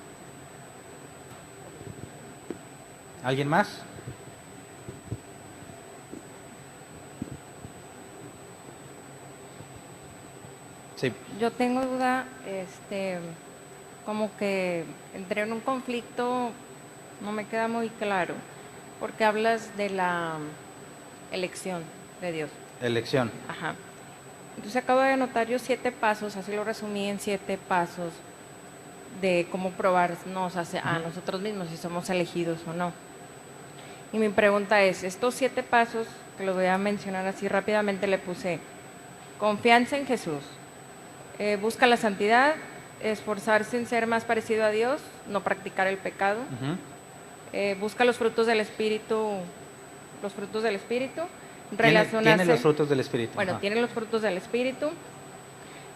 ¿Alguien más? Sí. Yo tengo duda, como que entré en un conflicto, no me queda muy claro, porque hablas de la elección de Dios. Elección. Ajá. Entonces acabo de anotar yo 7 pasos, así lo resumí en 7 pasos de cómo probarnos a nosotros mismos si somos elegidos o no. Y mi pregunta es, estos 7 pasos, que los voy a mencionar así rápidamente, le puse confianza en Jesús, busca la santidad, esforzarse en ser más parecido a Dios, no practicar el pecado, busca los frutos del Espíritu, relacionarse. Tiene los frutos del Espíritu. Bueno, tiene los frutos del Espíritu,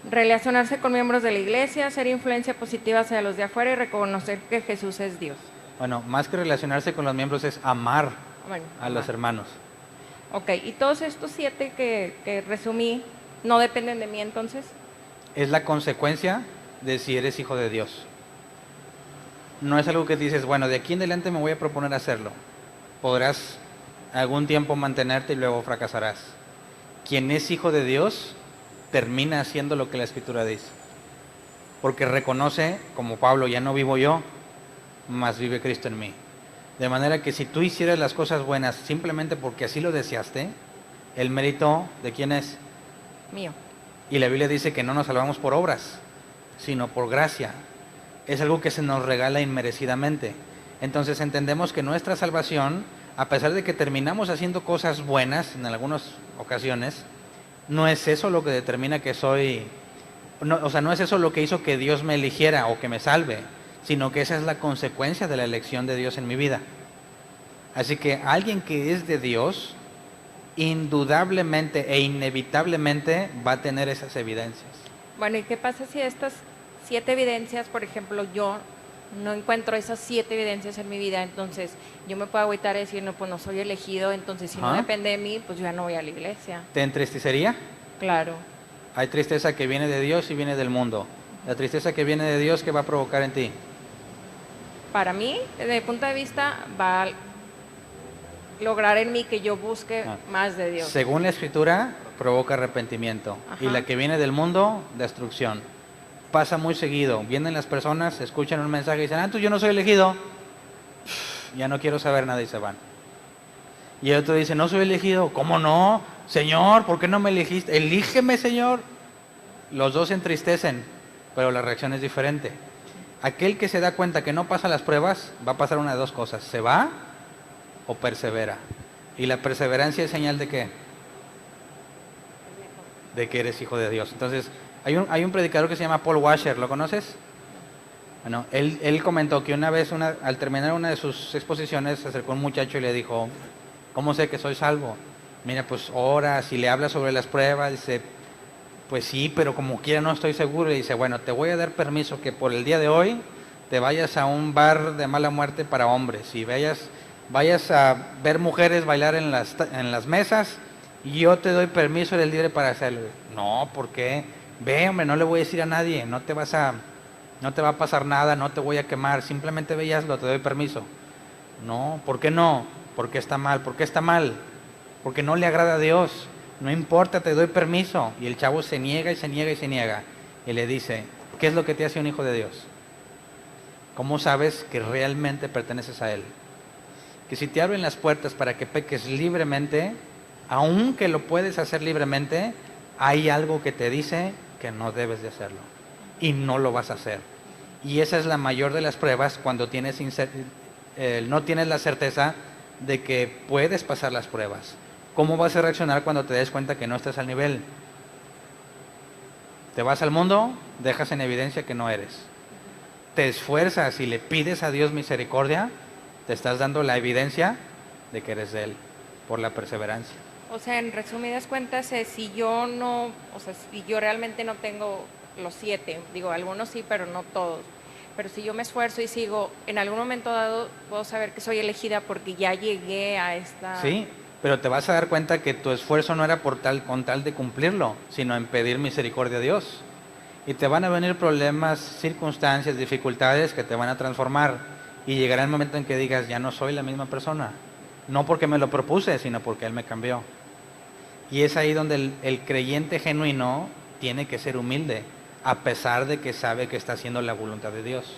relacionarse con miembros de la iglesia, ser influencia positiva hacia los de afuera y reconocer que Jesús es Dios. Bueno, más que relacionarse con los miembros es amar a los hermanos. Ok, y todos estos 7 que resumí, ¿no dependen de mí entonces? Es la consecuencia de si eres hijo de Dios. No es algo que dices, bueno, de aquí en adelante me voy a proponer hacerlo. Podrás algún tiempo mantenerte y luego fracasarás. Quien es hijo de Dios termina haciendo lo que la Escritura dice. Porque reconoce, como Pablo, ya no vivo yo, mas vive Cristo en mí. De manera que si tú hicieras las cosas buenas simplemente porque así lo deseaste, el mérito ¿de quién es? Mío. Y la Biblia dice que no nos salvamos por obras, sino por gracia. Es algo que se nos regala inmerecidamente. Entonces entendemos que nuestra salvación, a pesar de que terminamos haciendo cosas buenas en algunas ocasiones, no es eso lo que determina que soy, no es eso lo que hizo que Dios me eligiera o que me salve, sino que esa es la consecuencia de la elección de Dios en mi vida. Así que alguien que es de Dios, indudablemente e inevitablemente va a tener esas evidencias. Bueno, ¿y qué pasa si estas 7 evidencias, por ejemplo, yo no encuentro esas 7 evidencias en mi vida? Entonces yo me puedo agüitar y decir, no, pues no soy elegido, entonces si no depende de mí, pues yo ya no voy a la iglesia. ¿Te entristecería? Claro. Hay tristeza que viene de Dios y viene del mundo. La tristeza que viene de Dios, ¿qué va a provocar en ti? Para mí, desde mi punto de vista, va a lograr en mí que yo busque más de Dios. Según la Escritura, provoca arrepentimiento. Y la que viene del mundo, destrucción. Pasa muy seguido. Vienen las personas, escuchan un mensaje y dicen, entonces yo no soy elegido. Ya no quiero saber nada y se van. Y el otro dice, no soy elegido. ¿Cómo no? Señor, ¿por qué no me elegiste? Elígeme, Señor. Los dos se entristecen, pero la reacción es diferente. Aquel que se da cuenta que no pasa las pruebas, va a pasar una de dos cosas. Se va o persevera. Y la perseverancia es señal de ¿qué? De que eres hijo de Dios. Entonces, hay un predicador que se llama Paul Washer, ¿lo conoces? Bueno, él comentó que una vez, al terminar una de sus exposiciones, se acercó un muchacho y le dijo, ¿cómo sé que soy salvo? Mira, pues ora, si le habla sobre las pruebas, dice, pues sí, pero como quiera no estoy seguro. Y dice, bueno, te voy a dar permiso que por el día de hoy te vayas a un bar de mala muerte para hombres y vayas a ver mujeres bailar en las mesas y yo te doy permiso, eres libre para hacerlo. No, ¿por qué? Ve, hombre, no le voy a decir a nadie, no te va a pasar nada, no te voy a quemar, simplemente ve y hazlo, te doy permiso. No, ¿por qué no? Porque está mal. ¿Por qué está mal? Porque no le agrada a Dios. No importa, te doy permiso. Y el chavo se niega y se niega y se niega. Y le dice, ¿qué es lo que te hace un hijo de Dios? ¿Cómo sabes que realmente perteneces a Él? Que si te abren las puertas para que peques libremente, aunque lo puedes hacer libremente, hay algo que te dice que no debes de hacerlo. Y no lo vas a hacer. Y esa es la mayor de las pruebas cuando no tienes la certeza de que puedes pasar las pruebas. ¿Cómo vas a reaccionar cuando te des cuenta que no estás al nivel? Te vas al mundo, dejas en evidencia que no eres. Te esfuerzas y le pides a Dios misericordia, te estás dando la evidencia de que eres de Él, por la perseverancia. O sea, en resumidas cuentas, si yo realmente no tengo los 7, digo, algunos sí, pero no todos. Pero si yo me esfuerzo y sigo, en algún momento dado puedo saber que soy elegida porque ya llegué a esta... Sí, pero te vas a dar cuenta que tu esfuerzo no era con tal de cumplirlo, sino en pedir misericordia a Dios. Y te van a venir problemas, circunstancias, dificultades que te van a transformar. Y llegará el momento en que digas, ya no soy la misma persona. No porque me lo propuse, sino porque Él me cambió. Y es ahí donde el creyente genuino tiene que ser humilde, a pesar de que sabe que está haciendo la voluntad de Dios.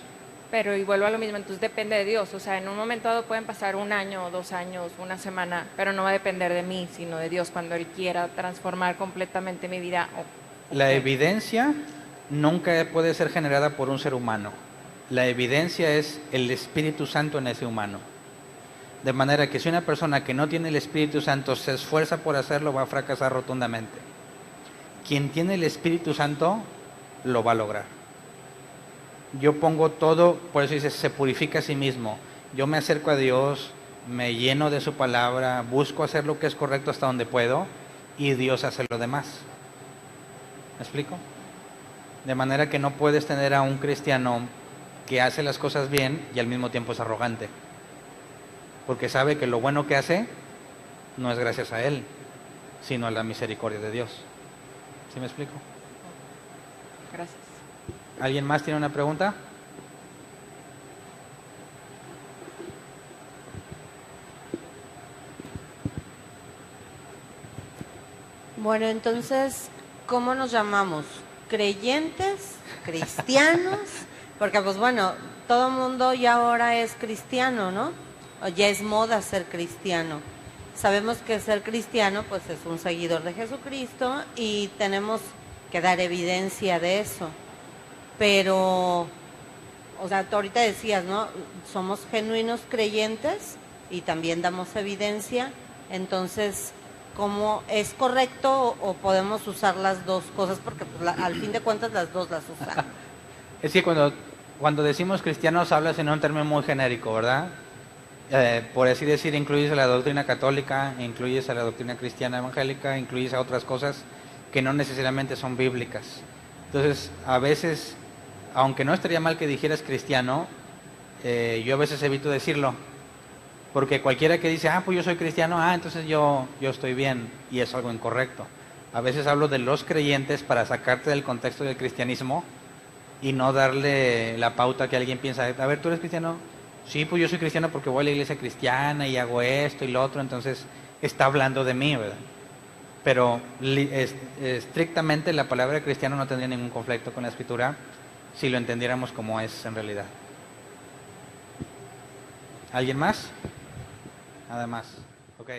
Pero y vuelvo a lo mismo, entonces depende de Dios. O sea, en un momento dado pueden pasar 1 año, 2 años, 1 semana, pero no va a depender de mí, sino de Dios cuando Él quiera transformar completamente mi vida. La evidencia nunca puede ser generada por un ser humano. La evidencia es el Espíritu Santo en ese humano. De manera que si una persona que no tiene el Espíritu Santo se esfuerza por hacerlo, va a fracasar rotundamente. Quien tiene el Espíritu Santo lo va a lograr. Yo pongo todo, por eso dice, se purifica a sí mismo. Yo me acerco a Dios, me lleno de su palabra, busco hacer lo que es correcto hasta donde puedo, y Dios hace lo demás. ¿Me explico? De manera que no puedes tener a un cristiano que hace las cosas bien y al mismo tiempo es arrogante. Porque sabe que lo bueno que hace no es gracias a él, sino a la misericordia de Dios. ¿Sí me explico? Gracias. ¿Alguien más tiene una pregunta? Bueno, entonces, ¿cómo nos llamamos? ¿Creyentes? ¿Cristianos? Porque pues bueno, todo el mundo ya ahora es cristiano, ¿no? O ya es moda ser cristiano. Sabemos que ser cristiano pues es un seguidor de Jesucristo y tenemos que dar evidencia de eso. Pero, o sea, tú ahorita decías, ¿no? Somos genuinos creyentes y también damos evidencia. Entonces, ¿cómo es correcto o podemos usar las dos cosas? Porque pues, al fin de cuentas las dos las usamos. Es que cuando decimos cristianos hablas en un término muy genérico, ¿verdad? Por así decir, incluyes a la doctrina católica, incluyes a la doctrina cristiana evangélica, incluyes a otras cosas que no necesariamente son bíblicas. Entonces, a veces, aunque no estaría mal que dijeras cristiano, yo a veces evito decirlo, porque cualquiera que dice, pues yo soy cristiano, entonces yo estoy bien, y es algo incorrecto. A veces hablo de los creyentes para sacarte del contexto del cristianismo y no darle la pauta que alguien piensa, a ver, ¿tú eres cristiano? Sí, pues yo soy cristiano porque voy a la iglesia cristiana y hago esto y lo otro, entonces está hablando de mí, ¿verdad? Pero estrictamente la palabra cristiano no tendría ningún conflicto con la escritura si lo entendiéramos como es en realidad. ¿Alguien más? Nada más. Ok.